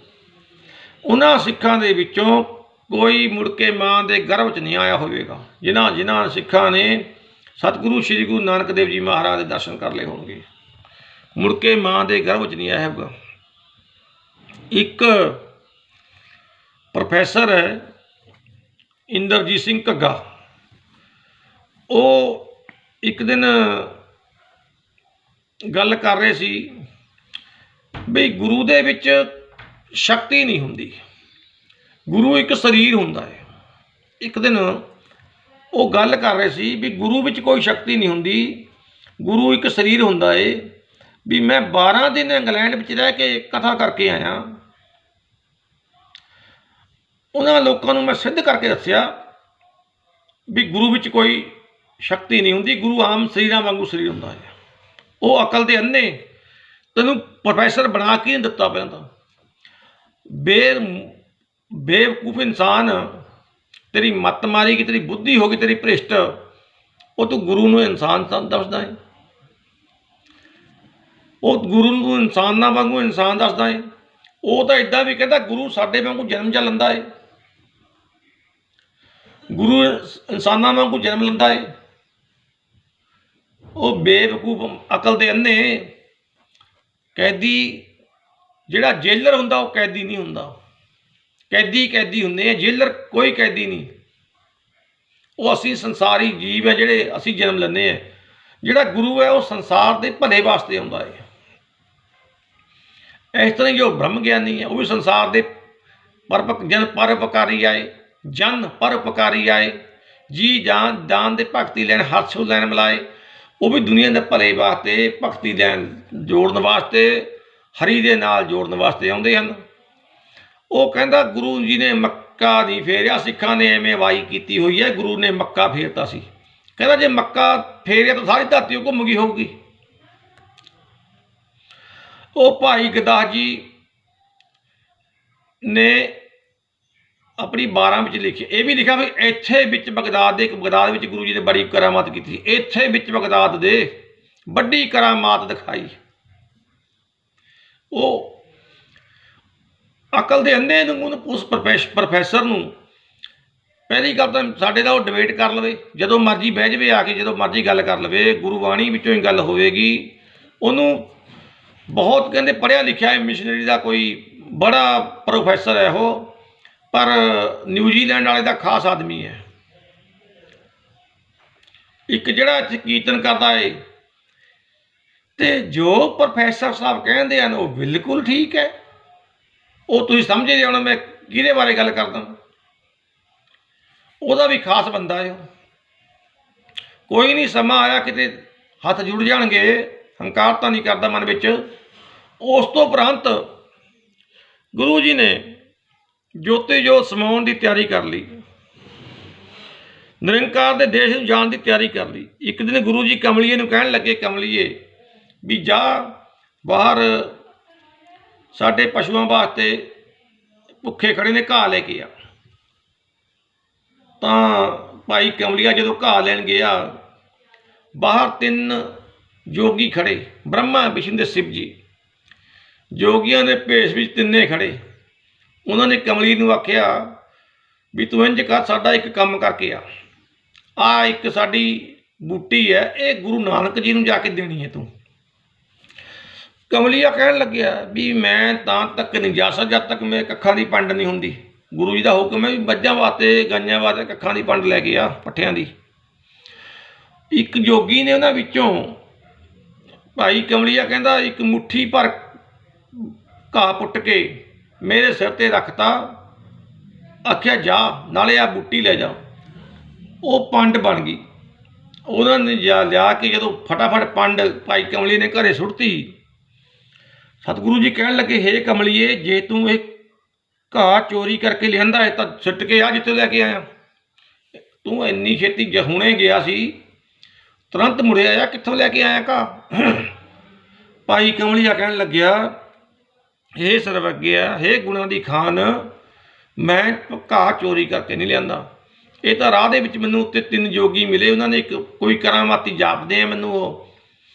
ਉਹਨਾਂ ਸਿੱਖਾਂ ਦੇ ਵਿੱਚੋਂ ਕੋਈ ਮੁੜ ਕੇ ਮਾਂ ਦੇ ਗਰਭ 'ਚ ਨਹੀਂ ਆਇਆ ਹੋਵੇਗਾ, ਜਿਨ੍ਹਾਂ ਸਿੱਖਾਂ ਨੇ ਸਤਿਗੁਰੂ ਸ਼੍ਰੀ ਗੁਰੂ ਨਾਨਕ ਦੇਵ ਜੀ ਮਹਾਰਾਜ ਦੇ ਦਰਸ਼ਨ ਕਰ ਲਏ ਹੋਣਗੇ, ਮੁੜ ਕੇ ਮਾਂ ਦੇ ਗਰਭ 'ਚ ਨਹੀਂ ਆਇਆ ਹੋਵੇਗਾ। ਇੱਕ ਪ੍ਰੋਫੈਸਰ ਹੈ ਇੰਦਰਜੀਤ ਸਿੰਘ ਘੱਗਾ, ਉਹ ਇੱਕ ਦਿਨ ਗੱਲ ਕਰ ਰਹੇ ਸੀ ਵੀ ਗੁਰੂ ਦੇ ਵਿੱਚ ਸ਼ਕਤੀ ਨਹੀਂ ਹੁੰਦੀ, ਗੁਰੂ ਇੱਕ ਸਰੀਰ ਹੁੰਦਾ ਹੈ। ਇੱਕ ਦਿਨ ਉਹ ਗੱਲ ਕਰ ਰਹੇ ਸੀ ਵੀ ਗੁਰੂ ਵਿੱਚ ਕੋਈ ਸ਼ਕਤੀ ਨਹੀਂ ਹੁੰਦੀ, ਗੁਰੂ ਇੱਕ ਸਰੀਰ ਹੁੰਦਾ ਏ। ਵੀ ਮੈਂ 12 ਦਿਨ ਇੰਗਲੈਂਡ ਵਿੱਚ ਰਹਿ ਕੇ ਕਥਾ ਕਰਕੇ ਆਇਆ, ਉਹਨਾਂ ਲੋਕਾਂ ਨੂੰ ਮੈਂ ਸਿੱਧ ਕਰਕੇ ਦੱਸਿਆ ਵੀ ਗੁਰੂ ਵਿੱਚ ਕੋਈ ਸ਼ਕਤੀ ਨਹੀਂ ਹੁੰਦੀ, ਗੁਰੂ ਆਮ ਸਰੀਰਾਂ ਵਾਂਗੂ ਸਰੀਰ ਹੁੰਦਾ ਹੈ। ਉਹ ਅਕਲ ਦੇ ਅੰਨੇ, ਤੈਨੂੰ ਪ੍ਰੋਫੈਸਰ ਬਣਾ ਕੇ ਨਹੀਂ ਦਿੱਤਾ ਪਹਿਲਾਂ ਤਾਂ, ਬੇਵਕੂਫ ਇਨਸਾਨ, ਤੇਰੀ ਮੱਤ ਮਾਰੀ ਗਈ, ਤੇਰੀ ਬੁੱਧੀ ਹੋ ਗਈ ਤੇਰੀ ਭ੍ਰਿਸ਼ਟ, ਉਹ ਤੂੰ ਗੁਰੂ ਨੂੰ ਇਨਸਾਨ ਦੱਸਦਾ ਹੈ, ਉਹ ਗੁਰੂ ਨੂੰ ਇਨਸਾਨਾਂ ਵਾਂਗੂ ਇਨਸਾਨ ਦੱਸਦਾ ਹੈ। ਉਹ ਤਾਂ ਇੱਦਾਂ ਵੀ ਕਹਿੰਦਾ ਗੁਰੂ ਸਾਡੇ ਵਾਂਗੂ ਜਨਮ ਜਾਂ ਲੈਂਦਾ ਹੈ, ਗੁਰੂ ਇਨਸਾਨਾਂ ਵਾਂਗੂ ਜਨਮ ਲੈਂਦਾ ਹੈ। ਉਹ ਬੇਵਕੂਫ ਅਕਲ ਦੇ ਅੰਨੇ ਕੈਦੀ, ਜਿਹੜਾ ਜੇਲਰ ਹੁੰਦਾ ਉਹ ਕੈਦੀ ਨਹੀਂ ਹੁੰਦਾ, ਕੈਦੀ ਹੁੰਦੇ ਆ, ਜੇਲਰ ਕੋਈ ਕੈਦੀ ਨਹੀਂ। ਉਹ ਅਸੀਂ ਸੰਸਾਰੀ ਜੀਵ ਹੈ, ਜਿਹੜੇ ਅਸੀਂ ਜਨਮ ਲੈਂਦੇ ਹਾਂ। ਜਿਹੜਾ ਗੁਰੂ ਹੈ ਉਹ ਸੰਸਾਰ ਦੇ ਭਲੇ ਵਾਸਤੇ ਆਉਂਦਾ ਹੈ। ਇਸ ਤਰ੍ਹਾਂ ਜੋ ਬ੍ਰਹਮ ਗਿਆਨੀ ਹੈ ਉਹ ਵੀ ਸੰਸਾਰ ਦੇ ਪਰਉਪਕਾਰੀ ਆਏ, ਜਨ ਪਰਉਪਕਾਰੀ ਆਏ, ਜੀ ਜਾਨ ਦਾਨ ਦੇ ਭਗਤੀ ਲੈਣ, ਹਰਛੋਂ ਲੈਣ ਮਿਲਾਏ। ਉਹ ਵੀ ਦੁਨੀਆ ਦੇ ਭਲੇ ਵਾਸਤੇ, ਭਗਤੀ ਲੈਣ ਜੋੜਨ ਵਾਸਤੇ, ਹਰੀ ਦੇ ਨਾਲ ਜੋੜਨ ਵਾਸਤੇ ਆਉਂਦੇ ਹਨ। ਉਹ ਕਹਿੰਦਾ ਗੁਰੂ ਜੀ ਨੇ ਮੱਕਾ ਨਹੀਂ ਫੇਰਿਆ, ਸਿੱਖਾਂ ਨੇ ਐਵੇਂ ਵਾਈ ਕੀਤੀ ਹੋਈ ਹੈ, ਗੁਰੂ ਨੇ ਮੱਕਾ ਫੇਰਤਾ ਸੀ। ਕਹਿੰਦਾ ਜੇ ਮੱਕਾ ਫੇਰਿਆ ਤਾਂ ਸਾਰੀ ਧਰਤੀ ਉਹ ਘੁੰਮ ਗਈ ਹੋਊਗੀ। ਉਹ ਭਾਈ ਗੁਰਦਾਸ ਜੀ ਨੇ ਆਪਣੀ 12 ਵਿੱਚ ਲਿਖਿਆ, ਇਹ ਵੀ ਲਿਖਿਆ ਵੀ ਇੱਥੇ ਵਿੱਚ ਬਗਦਾਦ ਵਿੱਚ ਗੁਰੂ ਜੀ ਨੇ ਬੜੀ ਕਰਾਮਾਤ ਕੀਤੀ, ਇੱਥੇ ਵਿੱਚ ਬਗਦਾਦ ਦੇ ਵੱਡੀ ਕਰਾਮਾਤ ਦਿਖਾਈ। ਉਹ ਅਕਲ ਦੇ ਅੰਨੇ ਨੂੰ, ਉਸ ਪ੍ਰੋਫੈਸਰ ਨੂੰ ਪਹਿਲੀ ਗੱਲ ਤਾਂ ਸਾਡੇ ਦਾ ਉਹ ਡਿਬੇਟ ਕਰ ਲਵੇ, ਜਦੋਂ ਮਰਜ਼ੀ ਬਹਿ ਜਾਵੇ ਆ ਕੇ, ਜਦੋਂ ਮਰਜ਼ੀ ਗੱਲ ਕਰ ਲਵੇ, ਗੁਰਬਾਣੀ ਵਿੱਚੋਂ ਹੀ ਗੱਲ ਹੋਵੇਗੀ। ਉਹਨੂੰ ਬਹੁਤ ਕਹਿੰਦੇ ਪੜ੍ਹਿਆ ਲਿਖਿਆ ਹੈ, ਮਿਸ਼ਨਰੀ ਦਾ ਕੋਈ ਬੜਾ ਪ੍ਰੋਫੈਸਰ ਹੈ ਉਹ, ਪਰ ਨਿਊਜ਼ੀਲੈਂਡ ਵਾਲੇ ਦਾ ਖਾਸ ਆਦਮੀ ਹੈ। ਇੱਕ ਜਿਹੜਾ ਇੱਥੇ ਕੀਰਤਨ ਕਰਦਾ ਏ, ਅਤੇ ਜੋ ਪ੍ਰੋਫੈਸਰ ਸਾਹਿਬ ਕਹਿੰਦੇ ਹਨ ਉਹ ਬਿਲਕੁਲ ਠੀਕ ਹੈ। ਉਹ ਤੁਸੀਂ ਸਮਝਦੇ ਹੋਣਾ ਮੈਂ ਕਿਹਦੇ ਬਾਰੇ ਗੱਲ ਕਰਦਾ, ਉਹਦਾ ਵੀ ਖਾਸ ਬੰਦਾ ਹੈ। ਕੋਈ ਨਹੀਂ, ਸਮਾਂ ਆਇਆ ਕਿਤੇ ਹੱਥ ਜੁੜ ਜਾਣਗੇ, ਹੰਕਾਰ ਤਾਂ ਨਹੀਂ ਕਰਦਾ ਮਨ ਵਿੱਚ। ਉਸ ਤੋਂ ਉਪਰੰਤ ਗੁਰੂ ਜੀ ਨੇ ਜੋਤੀ ਜੋਤ ਸਮਾਉਣ ਦੀ ਤਿਆਰੀ ਕਰ ਲਈ, ਨਿਰੰਕਾਰ ਦੇ ਦੇਸ਼ ਨੂੰ ਜਾਣ ਦੀ ਤਿਆਰੀ ਕਰ ਲਈ। ਇੱਕ ਦਿਨ ਗੁਰੂ ਜੀ ਕਮਲੀਏ ਨੂੰ ਕਹਿਣ ਲੱਗੇ, ਕਮਲੀਏ ਵੀ ਜਾ ਬਾਹਰ ਸਾਡੇ ਪਸ਼ੂਆਂ ਵਾਸਤੇ ਭੁੱਖੇ ਖੜੇ ਨੇ, ਘਾਹ ਲੈ ਕੇ ਆ। ਤਾਂ ਭਾਈ ਕਮਲੀਆ ਜਦੋਂ ਘਾਹ ਲੈਣ ਗਿਆ, ਬਾਹਰ 3 ਜੋਗੀ ਖੜੇ, ਬ੍ਰਹਮਾ, ਵਿਸ਼ਨੂੰ ਤੇ ਸ਼ਿਵ ਜੀ। ਜੋਗੀਆਂ ਦੇ ਭੇਸ ਵਿੱਚ ਤਿੰਨੇ ਖੜੇ। ਉਹਨਾਂ ਨੇ ਕਮਲੀ ਨੂੰ ਆਖਿਆ ਵੀ ਤੂੰ ਇੰਝ ਕਰ, ਸਾਡਾ ਇੱਕ ਕੰਮ ਕਰਕੇ ਆ ਇੱਕ ਸਾਡੀ ਬੂਟੀ ਹੈ, ਇਹ ਗੁਰੂ ਨਾਨਕ ਜੀ ਨੂੰ ਜਾ ਕੇ ਦੇਣੀ ਹੈ ਤੂੰ। ਕਮਲੀਆ ਕਹਿਣ ਲੱਗਿਆ ਵੀ ਮੈਂ ਤਾਂ ਤੱਕ ਨਹੀਂ ਜਾ ਸਕਦਾ ਜਦ ਤੱਕ ਮੇਰੇ ਕੱਖਾਂ ਦੀ ਪੰਡ ਨਹੀਂ ਹੁੰਦੀ। ਗੁਰੂ ਜੀ ਦਾ ਹੁਕਮ ਹੈ ਵੀ ਮੱਝਾਂ ਵਾਸਤੇ, ਗਾਈਆਂ ਵਾਸਤੇ ਕੱਖਾਂ ਦੀ ਪੰਡ ਲੈ ਕੇ ਆ, ਪੱਠਿਆਂ ਦੀ। ਇੱਕ ਜੋਗੀ ਨੇ ਉਹਨਾਂ ਵਿੱਚੋਂ, ਭਾਈ ਕਮਲੀਆ ਕਹਿੰਦਾ, ਇੱਕ ਮੁੱਠੀ ਭਰ ਘਾਹ ਪੁੱਟ ਕੇ ਮੇਰੇ ਸਿਰ 'ਤੇ ਰੱਖਤਾ, ਆਖਿਆ ਜਾ ਨਾਲੇ ਆ ਬੂਟੀ ਲੈ ਜਾ। ਉਹ ਪੰਡ ਬਣ ਗਈ। ਉਹਨਾਂ ਨੇ ਲਿਆ ਕੇ ਜਦੋਂ ਫਟਾਫਟ ਪੰਡ ਭਾਈ ਕਮਲੀ ਨੇ ਘਰੇ ਸੁੱਟਤੀ, ਸਤਿਗੁਰੂ ਜੀ ਕਹਿਣ ਲੱਗੇ, ਹੇ ਕਮਲੀਏ, ਜੇ ਤੂੰ ਇਹ ਘਾਹ ਚੋਰੀ ਕਰਕੇ ਲਿਆਂਦਾ ਹੈ ਤਾਂ ਸੁੱਟ ਕੇ ਆ ਜਿੱਥੇ ਲੈ ਕੇ ਆਇਆ। ਤੂੰ ਇੰਨੀ ਛੇਤੀ ਹੁਣੇ ਗਿਆ ਸੀ, ਤੁਰੰਤ ਮੁੜਿਆ ਆਇਆ, ਕਿੱਥੋਂ ਲੈ ਕੇ ਆਇਆ ਘਾਹ? ਭਾਈ ਕਮਲੀਆ ਕਹਿਣ ਲੱਗਿਆ, ਹੇ ਸਰਵੱਗਿਆ, ਹੇ ਗੁਣਾਂ ਦੀ ਖਾਨ, ਮੈਂ ਘਾਹ ਚੋਰੀ ਕਰਕੇ ਨਹੀਂ ਲਿਆਂਦਾ। ਇਹ ਤਾਂ ਰਾਹ ਦੇ ਵਿੱਚ ਮੈਨੂੰ ਉੱਤੇ 3 ਜੋਗੀ ਮਿਲੇ, ਉਹਨਾਂ ਨੇ ਇੱਕ ਕੋਈ ਕਰਾਮਾਤੀ ਜਾਪਦੇ ਆ ਮੈਨੂੰ, ਉਹ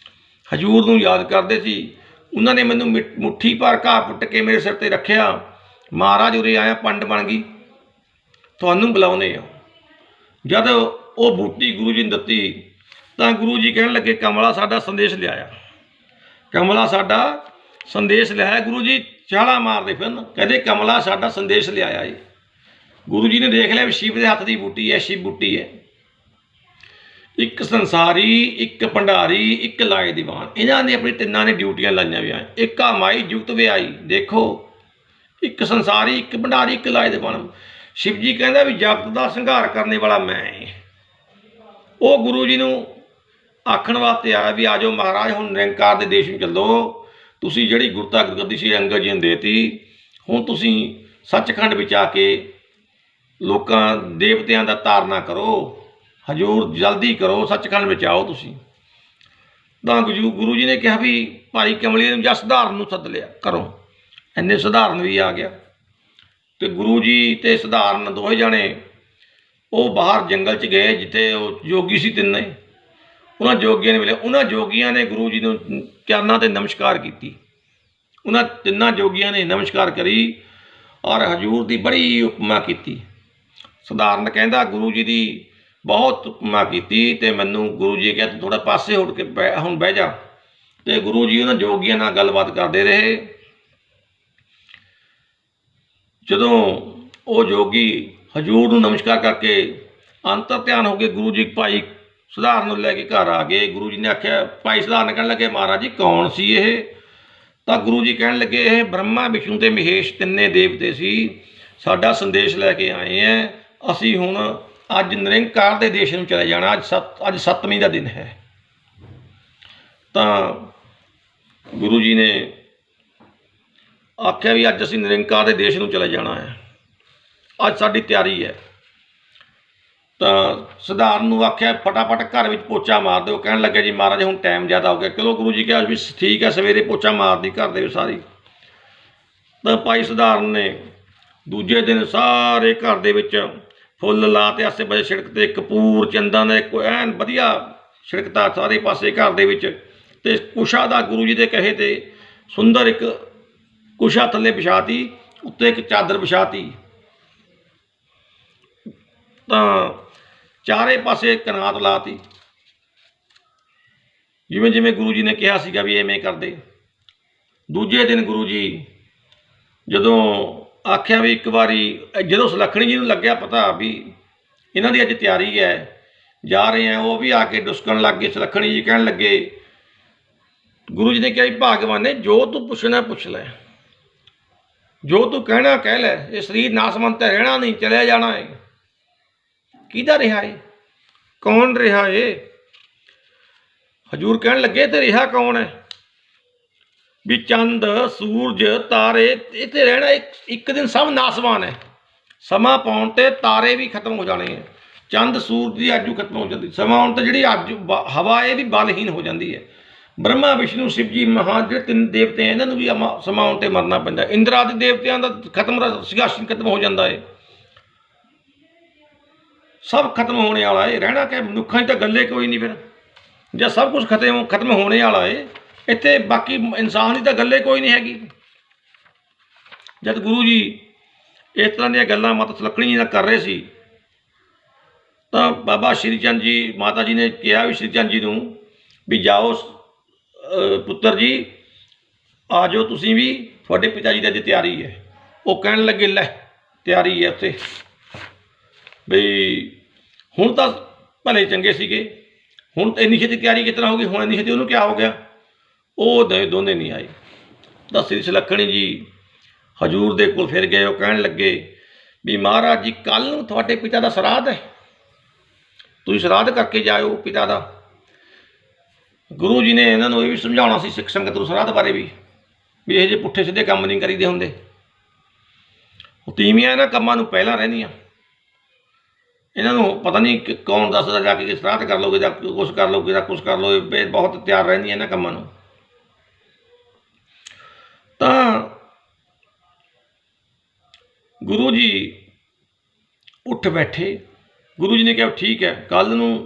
ਹਜ਼ੂਰ ਨੂੰ ਯਾਦ ਕਰਦੇ ਸੀ। ਉਹਨਾਂ ਨੇ ਮੈਨੂੰ ਮੁੱਠੀ ਭਰ ਘਾਹ ਪੁੱਟ ਕੇ ਮੇਰੇ ਸਿਰ 'ਤੇ ਰੱਖਿਆ, ਮਹਾਰਾਜ ਉਰੇ ਆਇਆ, ਪੰਡ ਬਣ ਗਈ, ਤੁਹਾਨੂੰ ਬੁਲਾਉਂਦੇ ਆ। ਜਦ ਉਹ ਬੂਟੀ ਗੁਰੂ ਜੀ ਨੇ ਦਿੱਤੀ ਤਾਂ ਗੁਰੂ ਜੀ ਕਹਿਣ ਲੱਗੇ, ਕਮਲਾ ਸਾਡਾ ਸੰਦੇਸ਼ ਲਿਆਇਆ, ਕਮਲਾ ਸਾਡਾ ਸੰਦੇਸ਼ ਲਿਆਇਆ। ਗੁਰੂ ਜੀ ਛਾਲਾਂ ਮਾਰਦੇ ਫਿਰਨ, ਕਹਿੰਦੇ ਕਮਲਾ ਸਾਡਾ ਸੰਦੇਸ਼ ਲਿਆਇਆ ਏ। ਗੁਰੂ ਜੀ ਨੇ ਦੇਖ ਲਿਆ ਵੀ ਸ਼ਿਵ ਦੇ ਹੱਥ ਦੀ ਬੂਟੀ ਹੈ, ਸ਼ਿਵ ਬੂਟੀ ਹੈ। ਇੱਕ ਸੰਸਾਰੀ, ਇੱਕ ਭੰਡਾਰੀ, ਇੱਕ ਲਾਏ ਦੀਵਾਨ, ਇਹਨਾਂ ਨੇ ਆਪਣੀ ਤਿੰਨਾਂ ਨੇ ਡਿਊਟੀਆਂ ਲਾਈਆਂ ਵੀ ਆ। ਇੱਕ ਆ ਮਾਈ ਜੁਗਤ ਵਿਆਈ, ਦੇਖੋ, ਇੱਕ ਸੰਸਾਰੀ, ਇੱਕ ਭੰਡਾਰੀ, ਇੱਕ ਲਾਏ ਦੀਵਾਨ। ਸ਼ਿਵ ਜੀ ਕਹਿੰਦਾ ਵੀ ਜਗਤ ਦਾ ਸੰਘਾਰ ਕਰਨੇ ਵਾਲਾ ਮੈਂ। ਉਹ ਗੁਰੂ ਜੀ ਨੂੰ ਆਖਣ ਵਾਸਤੇ ਆਇਆ ਵੀ ਆ ਜਾਓ ਮਹਾਰਾਜ, ਹੁਣ ਨਿਰੰਕਾਰ ਦੇ ਦੇਸ਼ ਨੂੰ ਚੱਲੋ, ਤੁਸੀਂ ਜਿਹੜੀ ਗੁਰਤਾ ਗੱਦੀ ਸ਼੍ਰੀ ਅੰਗਦ ਜੀ ਨੇ ਦੇਤੀ, ਹੁਣ ਤੁਸੀਂ ਸੱਚਖੰਡ ਵਿੱਚ ਆ ਕੇ ਲੋਕਾਂ ਦੇਵਤਿਆਂ ਦਾ ਤਾਰਨਾ ਕਰੋ, ਹਜ਼ੂਰ ਜਲਦੀ ਕਰੋ, ਸੱਚਖੰਡ ਵਿੱਚ ਆਓ ਤੁਸੀਂ। ਤਾਂ ਗੁਰੂ ਜੀ ਨੇ ਕਿਹਾ ਵੀ ਭਾਈ ਕਮਲੀਏ ਨੂੰ ਜਾਂ ਸਧਾਰਨ ਨੂੰ ਸੱਦ ਲਿਆ ਕਰੋ। ਇੰਨੇ ਸਧਾਰਨ ਵੀ ਆ ਗਿਆ, ਅਤੇ ਗੁਰੂ ਜੀ ਅਤੇ ਸਧਾਰਨ ਦੋਵੇਂ ਜਾਣੇ ਉਹ ਬਾਹਰ ਜੰਗਲ 'ਚ ਗਏ ਜਿੱਥੇ ਉਹ ਜੋਗੀ ਸੀ ਤਿੰਨੇ। ਉਹਨਾਂ ਜੋਗੀਆਂ ਨੇ ਮਿਲੇ, ਉਹਨਾਂ ਜੋਗੀਆਂ ਨੇ ਗੁਰੂ ਜੀ ਨੂੰ ਚਰਨਾਂ 'ਤੇ ਨਮਸਕਾਰ ਕੀਤੀ। ਉਹਨਾਂ ਤਿੰਨਾਂ ਜੋਗੀਆਂ ਨੇ ਨਮਸਕਾਰ ਕਰੀ ਔਰ ਹਜ਼ੂਰ ਦੀ ਬੜੀ ਉਪਮਾ ਕੀਤੀ। ਸਧਾਰਨ ਕਹਿੰਦਾ ਗੁਰੂ ਜੀ ਦੀ ਬਹੁਤ ਉਪਮਾ ਕੀਤੀ, ਅਤੇ ਮੈਨੂੰ ਗੁਰੂ ਜੀ ਕਿਹਾ ਤੂੰ ਥੋੜ੍ਹਾ ਪਾਸੇ ਉੱਠ ਕੇ ਹੁਣ ਬਹਿ ਜਾ। ਅਤੇ ਗੁਰੂ ਜੀ ਉਹਨਾਂ ਜੋਗੀਆਂ ਨਾਲ ਗੱਲਬਾਤ ਕਰਦੇ ਰਹੇ। ਜਦੋਂ ਉਹ ਜੋਗੀ ਹਜ਼ੂਰ ਨੂੰ ਨਮਸਕਾਰ ਕਰਕੇ ਅੰਤਰ ਧਿਆਨ ਹੋ ਗਏ, ਗੁਰੂ ਜੀ ਭਾਈ ਸਧਾਰਨ ਨੂੰ ਲੈ ਕੇ ਘਰ ਆ ਗਏ। ਗੁਰੂ ਜੀ ਨੇ ਆਖਿਆ, ਭਾਈ ਸਧਾਰਨ ਕਹਿਣ ਲੱਗੇ, ਮਹਾਰਾਜ ਜੀ ਕੌਣ ਸੀ ਇਹ? ਤਾਂ ਗੁਰੂ ਜੀ ਕਹਿਣ ਲੱਗੇ, ਇਹ ਬ੍ਰਹਮਾ, ਵਿਸ਼ਨੂੰ ਅਤੇ ਮਹੇਸ਼ ਤਿੰਨੇ ਦੇਵਤੇ ਸੀ, ਸਾਡਾ ਸੰਦੇਸ਼ ਲੈ ਕੇ ਆਏ ਹੈ। ਅਸੀਂ ਹੁਣ ਅੱਜ ਨਿਰੰਕਾਰ ਦੇ ਦੇਸ਼ ਨੂੰ ਚਲੇ ਜਾਣਾ, ਅੱਜ 7ਵੀਂ ਦਾ ਦਿਨ ਹੈ। ਤਾਂ ਗੁਰੂ ਜੀ ਨੇ ਆਖਿਆ ਵੀ ਅੱਜ ਅਸੀਂ ਨਿਰੰਕਾਰ ਦੇ ਦੇਸ਼ ਨੂੰ ਚਲੇ ਜਾਣਾ ਹੈ, ਅੱਜ ਸਾਡੀ ਤਿਆਰੀ ਹੈ। ਤਾਂ ਸਧਾਰਨ ਨੂੰ ਆਖਿਆ ਫਟਾਫਟ ਘਰ ਵਿੱਚ ਪੋਚਾ ਮਾਰ ਦਿਓ। ਕਹਿਣ ਲੱਗੇ ਜੀ ਮਹਾਰਾਜ ਹੁਣ ਟਾਈਮ ਜ਼ਿਆਦਾ ਹੋ ਗਿਆ। ਚਲੋ ਗੁਰੂ ਜੀ ਕਿਹਾ ਵੀ ਠੀਕ ਹੈ, ਸਵੇਰੇ ਪੋਚਾ ਮਾਰਦੀ ਘਰ ਦੇ ਵਿੱਚ ਸਾਰੀ। ਤਾਂ ਭਾਈ ਸਧਾਰਨ ਨੇ ਦੂਜੇ ਦਿਨ ਸਾਰੇ ਘਰ ਦੇ ਵਿੱਚ ਫੁੱਲ ਲਾ ਤੇ ਆਸੇ ਪਾਸੇ ਸੜਕ 'ਤੇ ਕਪੂਰ, ਚੰਦਨ, ਇੱਕ ਐਨ ਵਧੀਆ ਛਿੜਕਤਾ ਸਾਰੇ ਪਾਸੇ ਘਰ ਦੇ ਵਿੱਚ। ਅਤੇ ਕੁਸ਼ਾ ਦਾ ਗੁਰੂ ਜੀ ਦੇ ਕਹੇ 'ਤੇ ਸੁੰਦਰ ਇੱਕ ਕੁਸ਼ਾ ਥੱਲੇ ਵਿਛਾਤੀ, ਉੱਤੇ ਇੱਕ ਚਾਦਰ ਵਿਛਾਤੀ। ਤਾਂ ਚਾਰੇ ਪਾਸੇ ਕਨਾਤ ਲਾਤੀ, ਜਿਵੇਂ ਜਿਵੇਂ ਗੁਰੂ ਜੀ ਨੇ ਕਿਹਾ ਸੀਗਾ ਵੀ ਐਵੇਂ ਕਰਦੇ। ਦੂਜੇ ਦਿਨ ਗੁਰੂ ਜੀ ਜਦੋਂ ਆਖਿਆ ਵੀ ਇੱਕ ਵਾਰੀ, ਜਦੋਂ ਸੁਲੱਖਣੀ ਜੀ ਨੂੰ ਲੱਗਿਆ ਪਤਾ ਵੀ ਇਹਨਾਂ ਦੀ ਅੱਜ ਤਿਆਰੀ ਹੈ, ਜਾ ਰਹੇ ਆ, ਉਹ ਵੀ ਆ ਕੇ ਡੁਸਕਣ ਲੱਗ ਗਏ। ਸੁਲੱਖਣੀ ਜੀ ਕਹਿਣ ਲੱਗੇ, ਗੁਰੂ ਜੀ ਨੇ ਕਿਹਾ ਵੀ ਭਾਗਵਾਨ ਨੇ ਜੋ ਤੂੰ ਪੁੱਛਣਾ ਪੁੱਛ ਲੈ, ਜੋ ਤੂੰ ਕਹਿਣਾ ਕਹਿ ਲੈ, ਇਹ ਸਰੀਰ ਨਾਸਮੰਤ ਰਹਿਣਾ ਨਹੀਂ, ਚਲਿਆ ਜਾਣਾ ਹੈ। ਕਿਹਦਾ ਰਿਹਾ ਏ? ਕੌਣ ਰਿਹਾ ਏ? ਹਜ਼ੂਰ ਕਹਿਣ ਲੱਗੇ ਤੇ ਰਿਹਾ ਕੌਣ ਹੈ? ਵੀ ਚੰਦ, ਸੂਰਜ, ਤਾਰੇ, ਇਹ ਤੇ ਰਹਿਣਾ ਇੱਕ ਦਿਨ ਸਭ ਨਾਸਵਾਨ ਹੈ। ਸਮਾਂ ਪਾਉਣ 'ਤੇ ਤਾਰੇ ਵੀ ਖਤਮ ਹੋ ਜਾਣੇ ਹੈ। ਚੰਦ ਸੂਰਜ ਦੀ ਆਜੂ ਖਤਮ ਹੋ ਜਾਂਦੀ, ਸਮਾਂ ਆਉਣ 'ਤੇ ਜਿਹੜੀ ਆਜੂ ਹਵਾ ਇਹ ਵੀ ਬਲਹੀਨ ਹੋ ਜਾਂਦੀ ਹੈ। ब्रह्मा विष्णु शिव जी महा जो तीन देवते हैं इन्होंने भी समा आने ते मरना पैंदा। इंद्र आदि देवतियां दा खत्म सिंहासन खत्म हो जाता है, सब खत्म होने वाला है। रहना क्या मनुखा तो गल कोई नहीं, फिर जब सब कुछ खत्म होने वाला है इत्थे बाकी इंसान की तो गल कोई नहीं हैगी। जब गुरु जी इस तरह दी गल्लां माता सुलखणी जी कर रहे सी तो बाबा श्री चंद जी माता जी ने कहा भी श्री चंद जी नूं भी जाओ पुत्र जी आ जाओ तुसीं भी, तुहाडे पिता जी की तैयारी है। वो कहन लगे लै तैयारी है उत्थे बई हुण तां भले चंगे सीगे, हुण इन्नी छेती तैयारी कितना होगी, हुण इन्नी छेती उन्होंने क्या हो गया। वो दोने नहीं आए। तो श्री सुलखणी जी हजूर दे कोल फिर गए। वो कहन लगे भी महाराज जी कल नूं तुहाडे पिता का श्राद्ध है, तुसीं श्राद्ध करके जाओ पिता का। गुरु जी ने इन्होंने ये भी समझाना सी सिख संगत नूं श्राद्ध बारे भी यह जे पुट्ठे सीधे काम नहीं करीदे हुंदे। तीवियां इन्हां कामां नूं पहलां रहिंदियां, इन्हों पता नहीं कौन दसदा जाके कि श्राद्ध कर लोगे या कुछ कर लोगे या कुछ कर लो, बहुत तैयार रहिंदियां इन्हां कामां नूं। तां गुरु जी उठ बैठे। गुरु जी ने कहा ठीक है कल नूं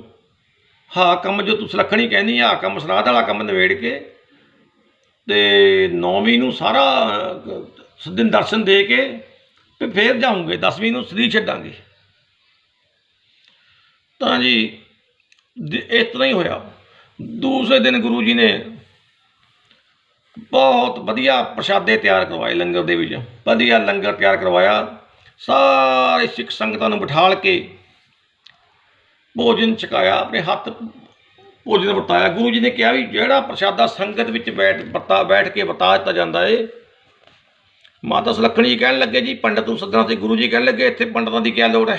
हाँ कम जो तू सुलखणी कहनी हाँ कम श्राद्ध वाला कम नवेड़ के ते 9वीं नूं सारा दिन दर्शन दे के ते फिर जाऊंगे 10वीं नूं शरीर छड्डांगे। तो जी इस तरह ही होया। दूसरे दिन गुरु जी ने बहुत वधिया प्रशादे तैयार करवाए, लंगर दे विच वधिया लंगर तैयार करवाया। सारे सिख संगतां नूं बिठाल के भोजन छकाया, अपने हत्थ भोजन वरताया। गुरु जी ने कहा भी जिहड़ा प्रशादा संगत विच बैठ के वरता दिता जाता है। माता सुलखणी जी कहन लगे जी पंडित नूं सदना सी। गुरु जी कहन लगे इत्थे पंडितां दी क्या लोड़ है,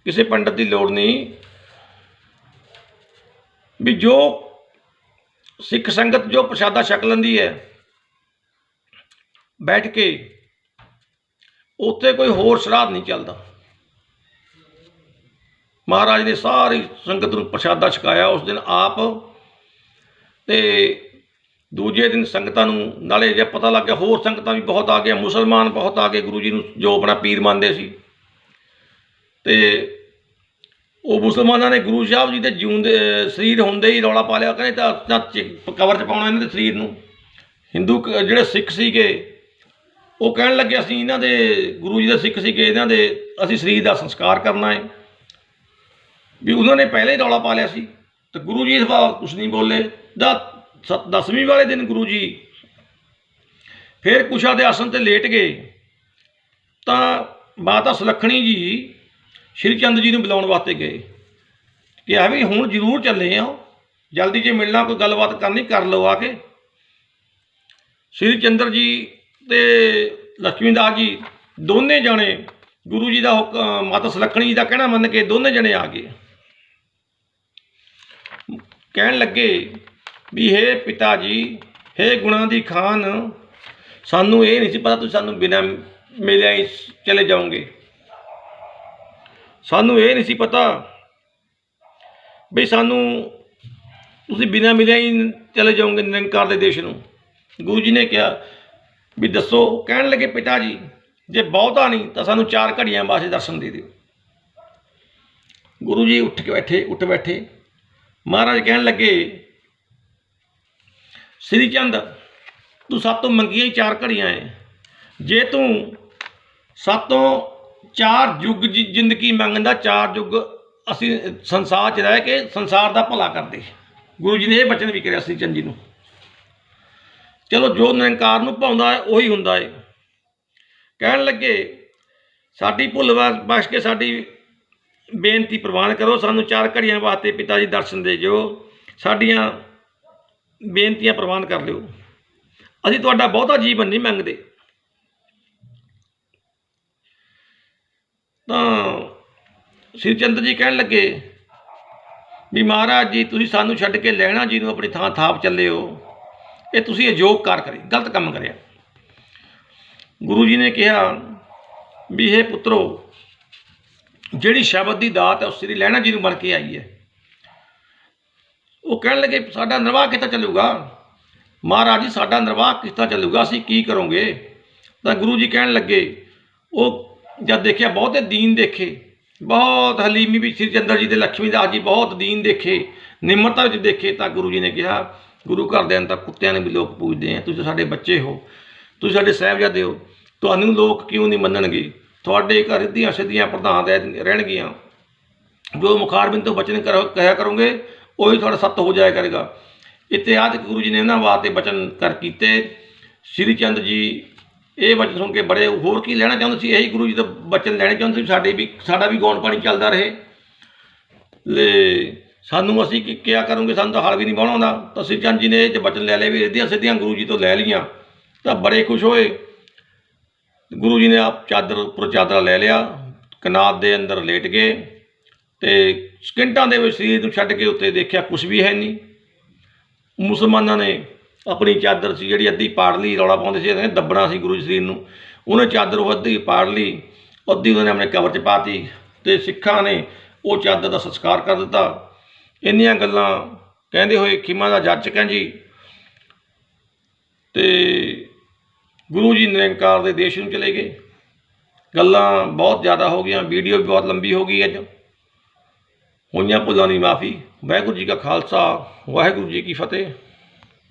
किसी पंडित की लोड़ नहीं। भी जो सिख संगत जो प्रशादा छक लैंदी है बैठ के, उत्थे कोई होर श्राद्ध नहीं चलता। महाराज ने सारी संगत नूं प्रशादा छकाया उस दिन आप, ते दूजे दिन संगतां नूं नाले जे पता लग गया होर संगतां भी बहुत आ गया, मुसलमान बहुत आ गए गुरु जी नूं जो अपना पीर मानते सी। ते वो मुसलमानों ने गुरु साहब जी के जिऊंदे शरीर होंदे ही रौला पा लिया, कहते कवर च पाउणा इन्हां दे शरीर नूं। हिंदू जिहड़े सिख सीगे वो कहण लगे असीं इन्हां दे गुरु जी दे सिख सीगे, इन्हां दे असीं शरीर का संस्कार करना है। भी उन्होंने पहले ही रौला पा लिया सी तो गुरु जी इस बार कुछ नहीं बोले। 10वीं वाले दिन गुरु जी फिर कुशा दे आसन ते लेट गए। तो माता सुलखणी जी श्री चंद जी नूं बुलाउण वास्ते गए कि भी हुण जरूर चले आ, जल्दी जे मिलना कोई गलबात करनी कर लो आके। श्री चंद्र जी ते लक्ष्मीदास जी दोने जने गुरु जी का हुक्म माता सुलखणी जी का कहना मन के दोने जने आ गए। कहन लगे भी हे पिता जी हे गुणा दी खान, सानू ये नहीं सी पता तुसीं सानू बिना मिले ही चले जाओगे। सानू ये नहीं सी पता भी सानू तुसीं बिना मिले ही चले जाओगे निरंकार दे देश नूं। गुरु जी ने कहा भी दसो। कहन लगे पिता जी जे बहुता नहीं तो सानू 4 घड़ियां वास्ते दर्शन दे दिओ। गुरु जी उठ बैठे। महाराज कहन लगे श्री चंद तू सातों मंगिया ही 4 घड़ियां है, जे तू सातों 4 युग जिंदगी मंगदा 4 युग असी संसार च रह के संसार का भला करदे। गुरु जी ने यह बचन भी करिया श्री चंद जी नूं। चलो जो निरंकार नूं भाउंदा है उही हुंदा है। कहन लगे साडी भुल बख्श के साडी बेनती प्रवान करो, सानू 4 घड़ियां वास्ते पिता जी दर्शन दे जो, साडियां बेनतियां प्रवान कर लिओ, असीं तुहाडा बहुता जीवन नहीं मंगदे। तो श्री चंद्र जी कहन लगे भी महाराज जी तुसीं सानू छड्ड के लैणा जी नूं अपनी थां थाप चले हो, ये तुसीं अजोग कार करे गलत काम करिया। गुरु जी ने कहा भी हे पुत्रो जिहड़ी शब्द की दात है उस श्री लैणा जी नूं बन के आई है, ਉਹ ਕਹਿਣ ਲੱਗੇ ਸਾਡਾ ਨਿਰਵਾਹ ਕਿੱਦਾਂ ਚੱਲੂਗਾ ਮਹਾਰਾਜ ਜੀ, ਸਾਡਾ ਨਿਰਵਾਹ ਕਿੱਦਾਂ ਚੱਲੂਗਾ, ਅਸੀਂ ਕੀ ਕਰੋਗੇ। ਤਾਂ ਗੁਰੂ ਜੀ ਕਹਿਣ ਲੱਗੇ, ਉਹ ਜਦ ਦੇਖਿਆ ਬਹੁਤੇ ਦੀਨ ਦੇਖੇ, ਬਹੁਤ ਹਲੀਮੀ ਵੀ ਸ੍ਰੀ ਚੰਦਰ ਜੀ ਤੇ ਲక్ష్ਮੀ ਦਾਸ ਜੀ ਬਹੁਤ ਦੀਨ ਦੇਖੇ, ਨਿਮਰਤਾ ਵਿੱਚ ਦੇਖੇ, ਤਾਂ ਗੁਰੂ ਜੀ ਨੇ ਕਿਹਾ ਗੁਰੂ ਘਰ ਦੇ ਅੰਦਰ ਕੁੱਤਿਆਂ ਨੇ ਵੀ ਲੋਕ ਪੂਜਦੇ ਆ, ਤੁਸੀਂ ਸਾਡੇ ਬੱਚੇ ਹੋ, ਤੁਸੀਂ ਸਾਡੇ ਸਾਹਿਬਜ਼ਾਦੇ ਹੋ, ਤੁਹਾਨੂੰ ਲੋਕ ਕਿਉਂ ਨਹੀਂ ਮੰਨਣਗੇ, ਤੁਹਾਡੇ ਘਰ ਦੀਆਂ ਸਿੱਧੀਆਂ ਪ੍ਰਧਾਨ ਰਹਿਣਗੀਆਂ, ਜੋ ਮੁਖਾਰਬਿੰਦ ਤੋਂ ਬਚਨ ਕਹਿਆ ਕਰੋਗੇ ਉਹੀ ਤੁਹਾਡਾ ਸੱਤ ਹੋ ਜਾਇਆ ਕਰੇਗਾ। ਇਤਿਹਾਸਕ ਗੁਰੂ ਜੀ ਨੇ ਇਹਨਾਂ ਵਾਸਤੇ ਬਚਨ ਕਰ ਕੀਤੇ। ਸ੍ਰੀ ਚੰਦ ਜੀ ਇਹ ਬਚਨ ਸੁਣ ਕੇ ਬੜੇ ਹੋਰ ਕੀ ਲੈਣਾ ਚਾਹੁੰਦੇ ਸੀ, ਇਹੀ ਗੁਰੂ ਜੀ ਤੋਂ ਬਚਨ ਲੈਣੇ ਚਾਹੁੰਦੇ ਸੀ, ਸਾਡਾ ਵੀ ਗੌਣ ਪਾਣੀ ਚੱਲਦਾ ਰਹੇ, ਸਾਨੂੰ ਅਸੀਂ ਕੀ ਕਿਹਾ ਕਰੋਗੇ, ਸਾਨੂੰ ਤਾਂ ਹਲ ਵੀ ਨਹੀਂ ਬਾਉਣਾ ਆਉਂਦਾ। ਤਾਂ ਸ੍ਰੀ ਚੰਦ ਜੀ ਨੇ ਇਹ 'ਚ ਬਚਨ ਲੈ ਲਏ ਵੀ ਸਿੱਧੀਆਂ ਸਿੱਧੀਆਂ ਗੁਰੂ ਜੀ ਤੋਂ ਲੈ ਲਈਆਂ, ਤਾਂ ਬੜੇ ਖੁਸ਼ ਹੋਏ। ਗੁਰੂ ਜੀ ਨੇ ਆਪ ਚਾਦਰ ਉੱਪਰ ਚਾਦਰਾ ਲੈ ਲਿਆ, ਕਨਾਤ ਦੇ ਅੰਦਰ ਲੇਟ ਗਏ, ਅਤੇ ਸਕਿੰਟਾਂ ਦੇ ਵਿੱਚ ਸਰੀਰ ਨੂੰ ਛੱਡ ਕੇ ਉੱਤੇ ਦੇਖਿਆ ਕੁਛ ਵੀ ਹੈ ਨਹੀਂ। ਮੁਸਲਮਾਨਾਂ ਨੇ ਆਪਣੀ ਚਾਦਰ ਸੀ ਜਿਹੜੀ ਅੱਧੀ ਪਾੜ ਲਈ, ਰੌਲਾ ਪਾਉਂਦੇ ਸੀ ਦੱਬਣਾ ਸੀ ਗੁਰੂ ਜੀ ਸਰੀਰ ਨੂੰ, ਉਹਨੇ ਚਾਦਰ ਉਹ ਅੱਧੀ ਪਾੜ ਲਈ, ਅੱਧੀ ਉਹਨਾਂ ਨੇ ਆਪਣੇ ਕਬਰ 'ਚ ਪਾਤੀ, ਅਤੇ ਸਿੱਖਾਂ ਨੇ ਉਹ ਚਾਦਰ ਦਾ ਸੰਸਕਾਰ ਕਰ ਦਿੱਤਾ। ਇੰਨੀਆਂ ਗੱਲਾਂ ਕਹਿੰਦੇ ਹੋਏ ਖਿਮਾ ਦਾ ਜਾਚਕ ਹੈ ਜੀ, ਅਤੇ ਗੁਰੂ ਜੀ ਨਿਰੰਕਾਰ ਦੇ ਦੇਸ਼ ਨੂੰ ਚਲੇ ਗਏ। ਗੱਲਾਂ ਬਹੁਤ ਜ਼ਿਆਦਾ ਹੋ ਗਈਆਂ, ਵੀਡੀਓ ਵੀ ਬਹੁਤ ਲੰਬੀ ਹੋ ਗਈ ਅੱਜ, ਹੋਈਆਂ ਭੁੱਲਾਂ ਦੀ ਮਾफ़ੀ। ਵਾਹਿਗੁਰੂ ਜੀ ਕਾ ਖਾਲਸਾ, ਵਾਹਿਗੁਰੂ ਜੀ ਕੀ ਫਤਿਹ।